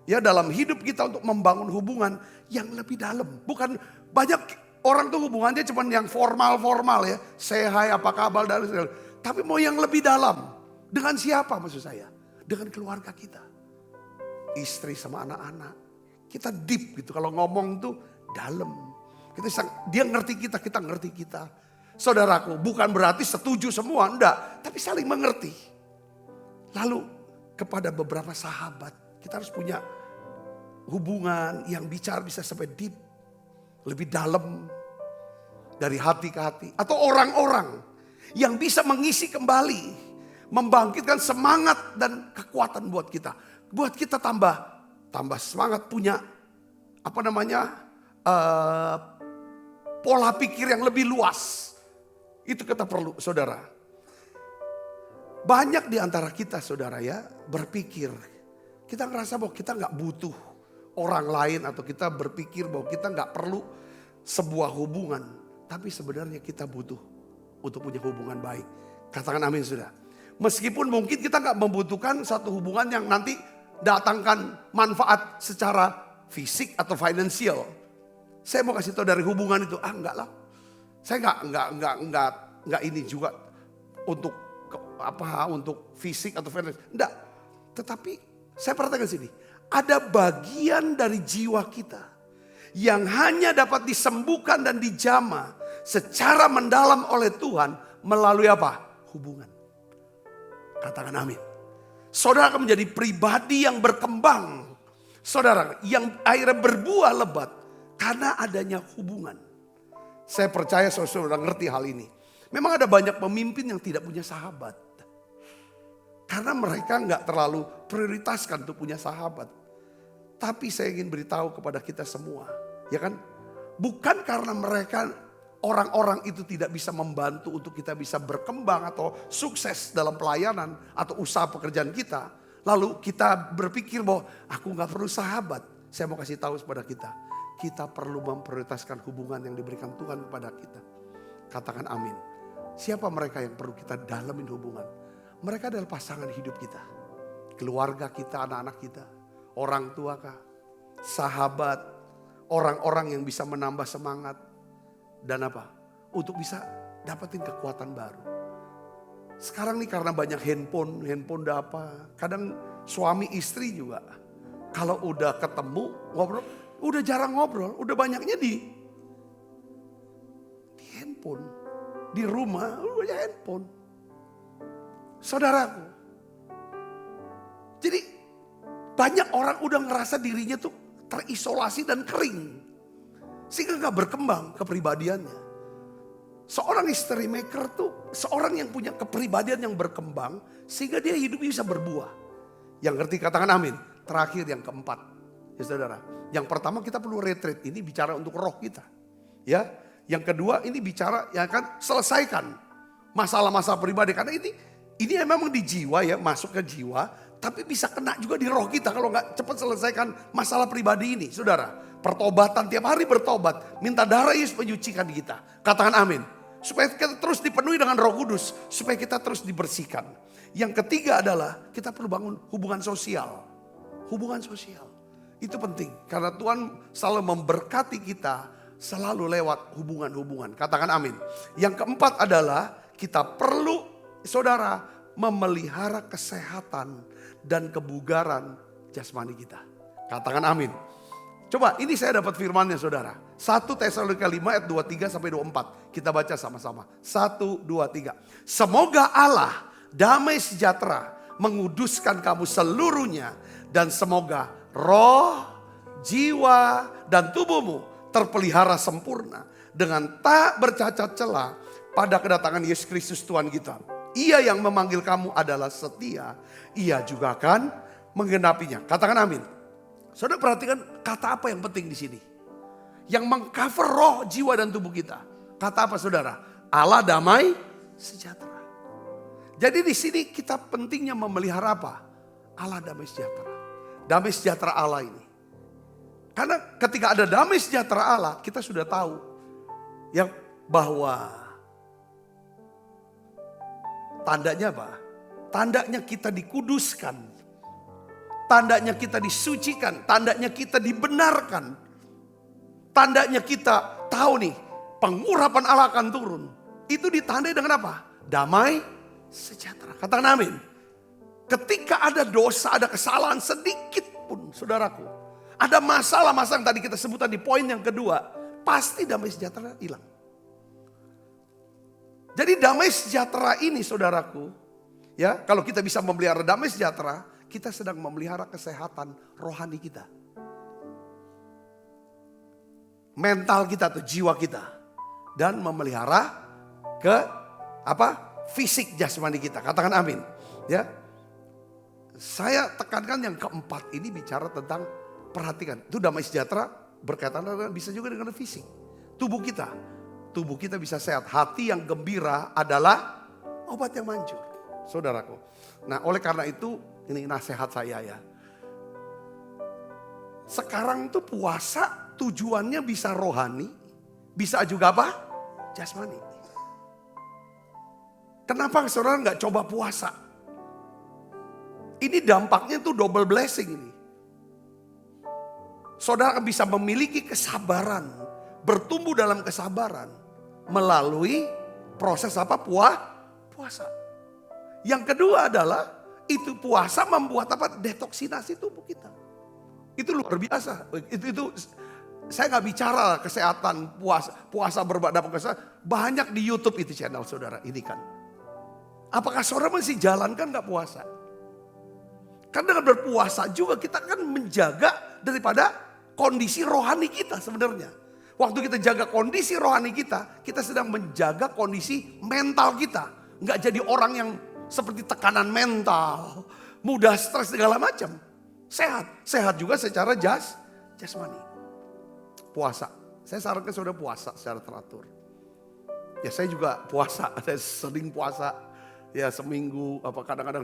Ya dalam hidup kita untuk membangun hubungan yang lebih dalam. Bukan banyak orang tuh hubungannya cuma yang formal-formal ya. Say hi, apa kabar, dan segala. Tapi mau yang lebih dalam. Dengan siapa maksud saya? Dengan keluarga kita. Istri sama anak-anak. Kita deep gitu. Kalau ngomong tuh dalam. Dia ngerti kita, kita ngerti kita. Saudaraku, bukan berarti setuju semua, enggak. Tapi saling mengerti. Lalu kepada beberapa sahabat, kita harus punya hubungan yang bicara bisa sampai deep. Lebih dalam dari hati ke hati. Atau orang-orang yang bisa mengisi kembali. Membangkitkan semangat dan kekuatan buat kita. Buat kita tambah semangat punya pola pikir yang lebih luas. Itu kita perlu saudara. Banyak di antara kita saudara ya berpikir. Kita ngerasa bahwa kita gak butuh orang lain. Atau kita berpikir bahwa kita gak perlu sebuah hubungan. Tapi sebenarnya kita butuh untuk punya hubungan baik. Katakan amin sudah. Meskipun mungkin kita nggak membutuhkan satu hubungan yang nanti datangkan manfaat secara fisik atau finansial. Saya mau kasih tahu dari hubungan itu, enggak lah. Saya enggak ini juga untuk untuk fisik atau finansial. Enggak. Tetapi saya perhatikan sini, ada bagian dari jiwa kita yang hanya dapat disembuhkan dan dijamah secara mendalam oleh Tuhan melalui apa? Hubungan. Katakan amin. Saudara akan menjadi pribadi yang berkembang. Saudara, yang akhirnya berbuah lebat karena adanya hubungan. Saya percaya saudara ngerti hal ini. Memang ada banyak pemimpin yang tidak punya sahabat. Karena mereka nggak terlalu prioritaskan untuk punya sahabat. Tapi saya ingin beritahu kepada kita semua. Ya kan? Bukan karena mereka orang-orang itu tidak bisa membantu untuk kita bisa berkembang atau sukses dalam pelayanan atau usaha pekerjaan kita. Lalu kita berpikir bahwa aku gak perlu sahabat. Saya mau kasih tahu kepada kita. Kita perlu memprioritaskan hubungan yang diberikan Tuhan kepada kita. Katakan amin. Siapa mereka yang perlu kita dalamin hubungan? Mereka adalah pasangan hidup kita. Keluarga kita, anak-anak kita. Orang tua kah? Sahabat. Orang-orang yang bisa menambah semangat. Dan apa? Untuk bisa dapetin kekuatan baru. Sekarang nih karena banyak handphone udah apa. Kadang suami istri juga. Kalau udah ketemu ngobrol, udah jarang ngobrol. Udah banyaknya di handphone. Di rumah udah banyak handphone. Saudaraku. Jadi banyak orang udah ngerasa dirinya tuh terisolasi dan kering. Sehingga gak berkembang kepribadiannya. Seorang history maker tuh seorang yang punya kepribadian yang berkembang. Sehingga dia hidupnya bisa berbuah. Yang ngerti katakan amin. Terakhir yang keempat. Ya saudara. Yang pertama kita perlu retreat. Ini bicara untuk roh kita. Ya. Yang kedua ini bicara yang akan selesaikan masalah-masalah pribadi. Karena ini memang di jiwa ya. Masuk ke jiwa. Tapi bisa kena juga di roh kita. Kalau gak cepat selesaikan masalah pribadi ini. Saudara. Pertobatan tiap hari bertobat. Minta darah Yesus menyucikan kita. Katakan amin. Supaya kita terus dipenuhi dengan Roh Kudus. Supaya kita terus dibersihkan. Yang ketiga adalah kita perlu bangun hubungan sosial. Hubungan sosial. Itu penting. Karena Tuhan selalu memberkati kita. Selalu lewat hubungan-hubungan. Katakan amin. Yang keempat adalah kita perlu saudara memelihara kesehatan dan kebugaran jasmani kita. Katakan amin. Coba ini saya dapat firmannya saudara. 1 Tesalonika 5 ayat 23 sampai 24. Kita baca sama-sama. 1, 2, 3. Semoga Allah damai sejahtera menguduskan kamu seluruhnya. Dan semoga roh, jiwa dan tubuhmu terpelihara sempurna. Dengan tak bercacat celah pada kedatangan Yesus Kristus Tuhan kita. Ia yang memanggil kamu adalah setia. Ia juga akan menggenapinya. Katakan amin. Saudara perhatikan kata apa yang penting di sini. Yang mengcover roh, jiwa dan tubuh kita. Kata apa saudara? Allah damai sejahtera. Jadi di sini kita pentingnya memelihara apa? Allah damai sejahtera. Damai sejahtera Allah ini. Karena ketika ada damai sejahtera Allah, kita sudah tahu yang bahwa tandanya apa? Tandanya kita dikuduskan. Tandanya kita disucikan, tandanya kita dibenarkan. Tandanya kita tahu nih, pengurapan Allah akan turun. Itu ditandai dengan apa? Damai sejahtera. Katakan amin. Ketika ada dosa, ada kesalahan sedikit pun saudaraku. Ada masalah-masalah yang tadi kita sebutkan di poin yang kedua. Pasti damai sejahtera hilang. Jadi damai sejahtera ini saudaraku. Ya, kalau kita bisa memelihara damai sejahtera. Kita sedang memelihara kesehatan rohani kita. Mental kita atau jiwa kita. Dan memelihara fisik jasmani kita. Katakan amin. Ya. Saya tekankan yang keempat ini bicara tentang perhatikan. Itu damai sejahtera berkaitan dengan bisa juga dengan fisik. Tubuh kita. Tubuh kita bisa sehat. Hati yang gembira adalah obat yang manjur. Saudaraku. Nah oleh karena itu ini nasihat saya ya. Sekarang tuh puasa tujuannya bisa rohani. Bisa juga apa? Jasmani. Kenapa saudara gak coba puasa? Ini dampaknya tuh double blessing ini. Saudara bisa memiliki kesabaran, bertumbuh dalam kesabaran melalui proses apa? Puasa. Yang kedua adalah itu puasa membuat apa? Detoksinasi tubuh kita. Itu luar biasa. Itu saya nggak bicara kesehatan puasa berdampak kesehatan. Banyak di YouTube itu channel saudara ini kan. Apakah saudara masih jalankan nggak puasa? Karena dengan berpuasa juga kita kan menjaga daripada kondisi rohani kita sebenarnya. Waktu kita jaga kondisi rohani kita sedang menjaga kondisi mental kita. Nggak jadi orang yang seperti tekanan mental, mudah stres segala macam. Sehat juga secara jasmani. Puasa, saya sarankan saudara puasa secara teratur. Ya saya juga puasa, saya sering puasa. Ya seminggu, kadang-kadang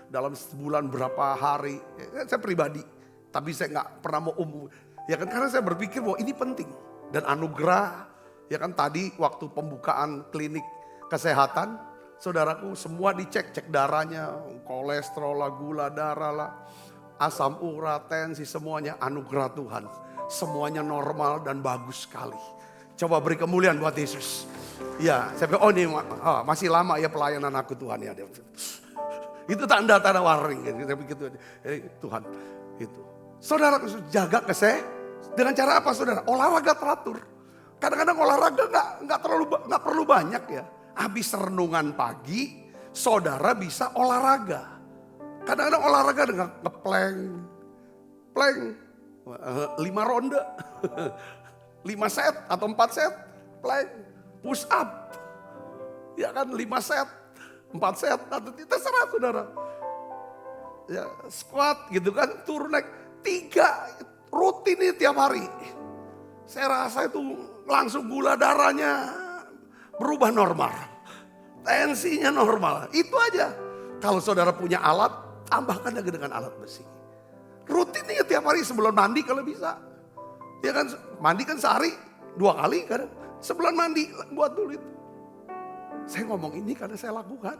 dalam sebulan berapa hari. Saya pribadi, tapi saya nggak pernah mau umum. Ya kan karena saya berpikir bahwa ini penting. Dan anugerah, ya kan tadi waktu pembukaan klinik kesehatan, saudaraku semua cek darahnya, kolesterol lah, gula darah lah, asam urat, tensi, semuanya anugerah Tuhan. Semuanya normal dan bagus sekali. Coba beri kemuliaan buat Yesus. Ya, saya bilang, ini masih lama ya pelayanan aku Tuhan ya. Itu tanda-tanda warning gitu. Tuhan itu. Saudara jaga kesehatan. Dengan cara apa saudara? Olahraga teratur. Kadang-kadang olahraga nggak perlu banyak ya. Habis renungan pagi, saudara bisa olahraga. Kadang-kadang olahraga dengan ngeplank, 5 ronde, 5 set atau 4 set, plank, push up, ya kan 5 set, 4 set, atau terserah saudara. Ya squat gitu kan, turun naik 3 rutin ini tiap hari. Saya rasa itu langsung gula darahnya berubah normal. Tensinya normal. Itu aja. Kalau saudara punya alat, tambahkan lagi dengan alat besi. Rutin ini tiap hari sebelum mandi kalau bisa. Ya kan mandi kan sehari 2 kali kan. Sebelum mandi buat dulu itu. Saya ngomong ini karena saya lakukan.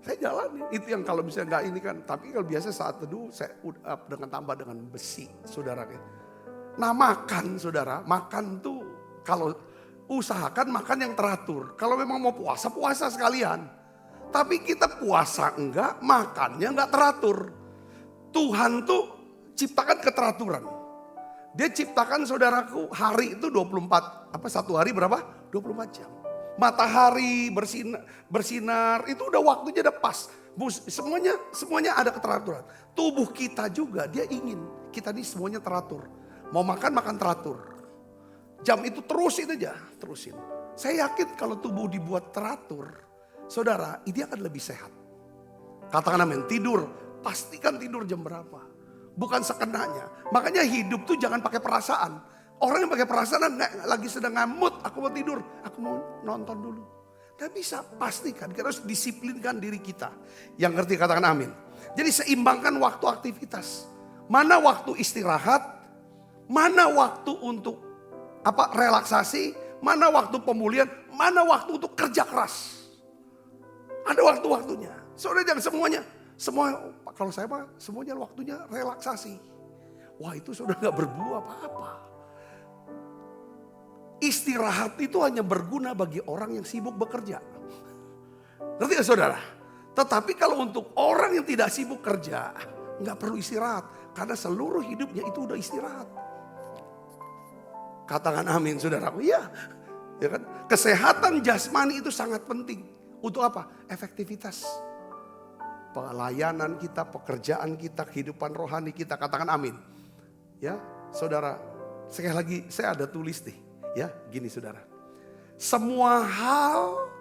Saya jalanin, itu yang kalau misalnya nggak ini kan. Tapi kalau biasa saat teduh saya dengan tambah dengan besi saudara. Nah makan saudara, makan tuh kalau usahakan makan yang teratur. Kalau memang mau puasa, puasa sekalian. Tapi kita puasa enggak, makannya enggak teratur. Tuhan tuh ciptakan keteraturan. Dia ciptakan saudaraku hari itu 1 hari berapa? 24 jam. Matahari bersinar itu udah waktunya udah pas. Semuanya ada keteraturan. Tubuh kita juga dia ingin kita ini semuanya teratur. Mau makan teratur. Jam itu terusin aja, terusin. Saya yakin kalau tubuh dibuat teratur, saudara, ini akan lebih sehat. Katakan amin. Tidur, pastikan tidur jam berapa. Bukan sekenanya. Makanya hidup tuh jangan pakai perasaan. Orang yang pakai perasaan lagi sedang ngamut, aku mau tidur, aku mau nonton dulu. Gak bisa, pastikan, kita harus disiplinkan diri kita. Yang ngerti katakan amin. Jadi seimbangkan waktu aktivitas. Mana waktu istirahat, mana waktu untuk relaksasi, mana waktu pemulihan, mana waktu untuk kerja keras. Ada waktu-waktunya. Saudara jangan kalau saya mah semuanya waktunya relaksasi. Wah itu saudara gak berbuah apa-apa. Istirahat itu hanya berguna bagi orang yang sibuk bekerja. Ngerti gak saudara? Tetapi kalau untuk orang yang tidak sibuk kerja, gak perlu istirahat. Karena seluruh hidupnya itu udah istirahat. Katakan amin saudaraku. Iya. Ya kan? Kesehatan jasmani itu sangat penting. Untuk apa? Efektivitas. Pelayanan kita, pekerjaan kita, kehidupan rohani kita. Katakan amin. Ya saudara. Sekali lagi saya ada tulis nih. Ya, gini saudara. Semua hal,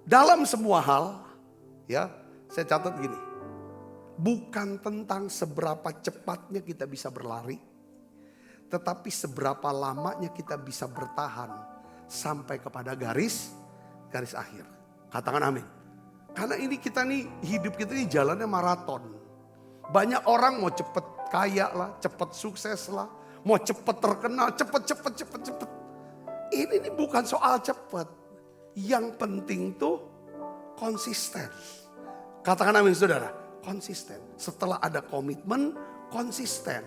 dalam semua hal, ya, saya catat gini. Bukan tentang seberapa cepatnya kita bisa berlari, tetapi seberapa lamanya kita bisa bertahan sampai kepada garis akhir. Katakan amin. Karena ini hidup kita ini jalannya maraton. Banyak orang mau cepet kaya lah, cepet sukses lah. Mau cepet terkenal, cepet. Ini bukan soal cepet. Yang penting tuh konsisten. Katakan amin saudara, konsisten. Setelah ada komitmen, konsisten.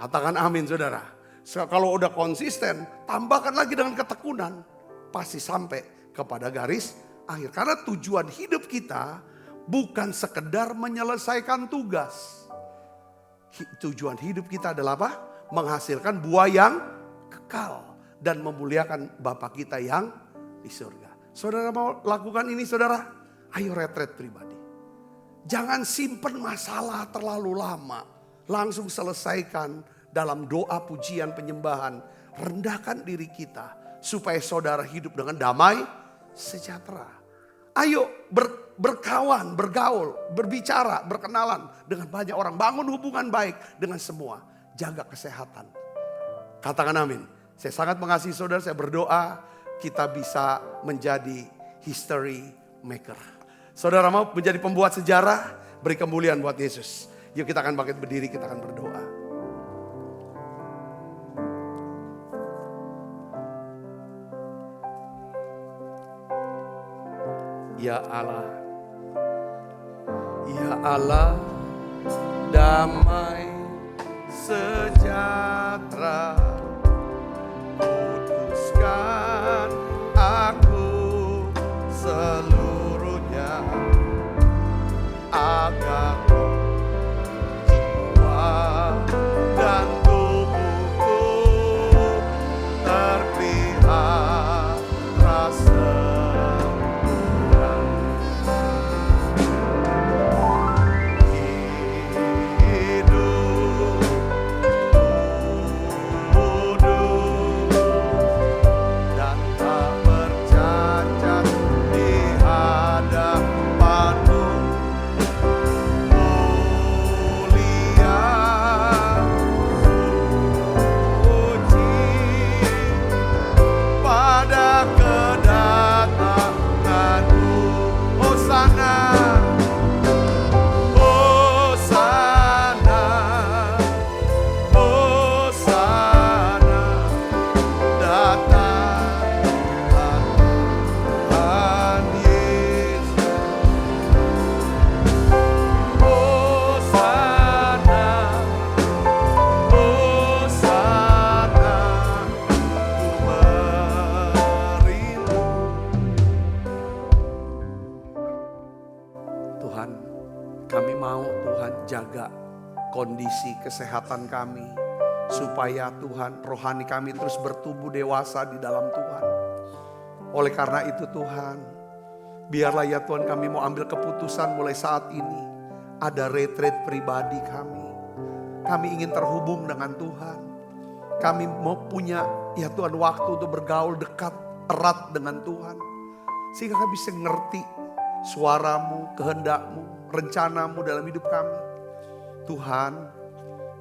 Katakan amin saudara. Kalau udah konsisten, tambahkan lagi dengan ketekunan. Pasti sampai kepada garis akhir. Karena tujuan hidup kita bukan sekedar menyelesaikan tugas. Tujuan hidup kita adalah apa? Menghasilkan buah yang kekal. Dan memuliakan Bapa kita yang di surga. Saudara mau lakukan ini saudara? Ayo retret pribadi. Jangan simpen masalah terlalu lama. Langsung selesaikan dalam doa pujian penyembahan. Rendahkan diri kita. Supaya saudara hidup dengan damai sejahtera. Ayo berkawan, bergaul, berbicara, berkenalan dengan banyak orang. Bangun hubungan baik dengan semua. Jaga kesehatan. Katakan amin. Saya sangat mengasihi saudara, saya berdoa kita bisa menjadi history maker. Saudara mau menjadi pembuat sejarah, beri kemuliaan buat Yesus. Yuk kita akan bangkit berdiri, kita akan berdoa. Ya Allah, ya Allah, damai sejahtera. Putuskan aku seluruhnya agar jiwa dan tubuhku terpelihara sempurna. Hidup dan tak bercacat di hadapanmu, mulia puji pada kedatanganmu. Hosana, Hosana, Hosana, datanglah Tuhan Yesus. Hosana, Hosana, ku merindu. Tuhan, kami mau Tuhan jaga kondisi kesehatan kami. Supaya Tuhan rohani kami terus bertumbuh dewasa di dalam Tuhan. Oleh karena itu Tuhan, biarlah ya Tuhan kami mau ambil keputusan mulai saat ini. Ada retreat pribadi kami. Kami ingin terhubung dengan Tuhan. Kami mau punya ya Tuhan waktu untuk bergaul dekat, erat dengan Tuhan. Sehingga kami bisa ngerti suaramu, kehendakmu, rencanamu dalam hidup kami.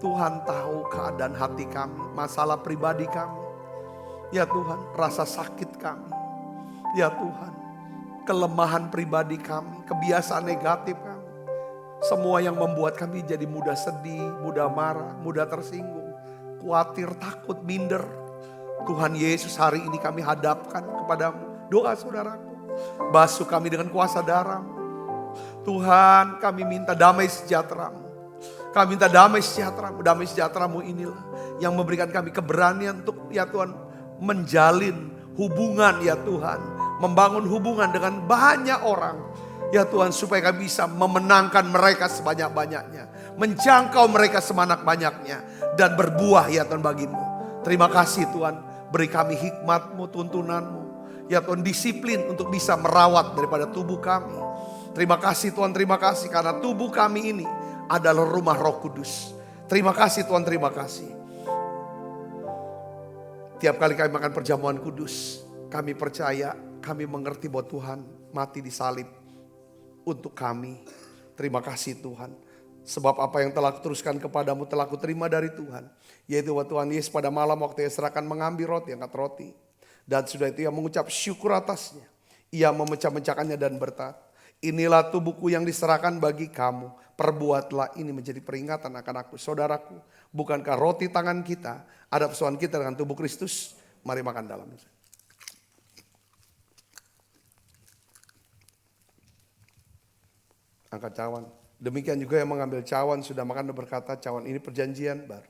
Tuhan tahu keadaan hati kami, masalah pribadi kami. Ya Tuhan, rasa sakit kami. Ya Tuhan, kelemahan pribadi kami, kebiasaan negatif kami. Semua yang membuat kami jadi mudah sedih, mudah marah, mudah tersinggung, khawatir, takut, minder. Tuhan Yesus, hari ini kami hadapkan kepadamu. Doa saudaraku, basuh kami dengan kuasa darah-Mu. Tuhan, kami minta damai sejahtera-Mu. Kami minta damai sejahtera-Mu. Damai sejahtera-Mu inilah yang memberikan kami keberanian untuk ya Tuhan menjalin hubungan ya Tuhan. Membangun hubungan dengan banyak orang. Ya Tuhan, supaya kami bisa memenangkan mereka sebanyak-banyaknya. Menjangkau mereka sebanyak-banyaknya. Dan berbuah ya Tuhan bagimu. Terima kasih Tuhan. Beri kami hikmat-Mu, tuntunan-Mu. Ya Tuhan, disiplin untuk bisa merawat daripada tubuh kami. Terima kasih Tuhan, terima kasih. Karena tubuh kami ini adalah rumah Roh Kudus. Terima kasih Tuhan, terima kasih. Tiap kali kami makan perjamuan kudus, kami percaya, kami mengerti bahwa Tuhan mati di salib untuk kami. Terima kasih Tuhan. Sebab apa yang telah kuteruskan kepadamu telah kuterima dari Tuhan. Yaitu bahwa Tuhan Yesus pada malam waktu ia serahkan mengambil roti, angkat roti. Dan sudah itu ia mengucap syukur atasnya. Ia memecah-mecahkannya dan berkata, inilah tubuhku yang diserahkan bagi kamu. Perbuatlah ini menjadi peringatan akan aku. Saudaraku, bukankah roti tangan kita ada persoalan kita dengan tubuh Kristus? Mari makan dalam. Angkat cawan. Demikian juga yang mengambil cawan sudah makan dan berkata, cawan ini perjanjian baru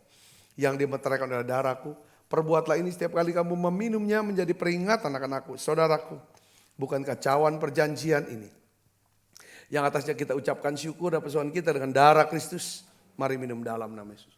yang dimeteraikan oleh darahku. Perbuatlah ini setiap kali kamu meminumnya menjadi peringatan akan aku. Saudaraku, bukankah cawan perjanjian ini yang atasnya kita ucapkan syukur dan persoalan kita dengan darah Kristus? Mari minum dalam nama Yesus.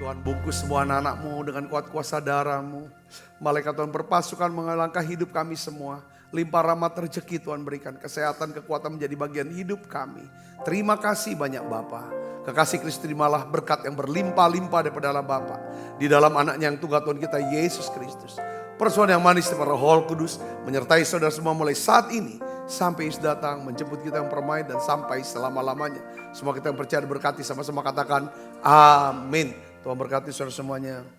Tuhan bungkus semua anak-anakmu dengan kuat kuasa darah-Mu. Malaikat Tuhan berpasukan mengelangkah hidup kami semua. Limpah rahmat rezeki Tuhan berikan. Kesehatan, kekuatan menjadi bagian hidup kami. Terima kasih banyak Bapa. Kekasih Kristus terimalah berkat yang berlimpah-limpah daripada Allah Bapa. Di dalam anaknya yang tunggal Tuhan kita Yesus Kristus. Persoalan yang manis daripada Roh Kudus menyertai saudara semua mulai saat ini. Sampai Yesus datang menjemput kita yang permai dan sampai selama-lamanya. Semua kita yang percaya berkati sama-sama katakan amin. Tuhan berkati saudara semuanya.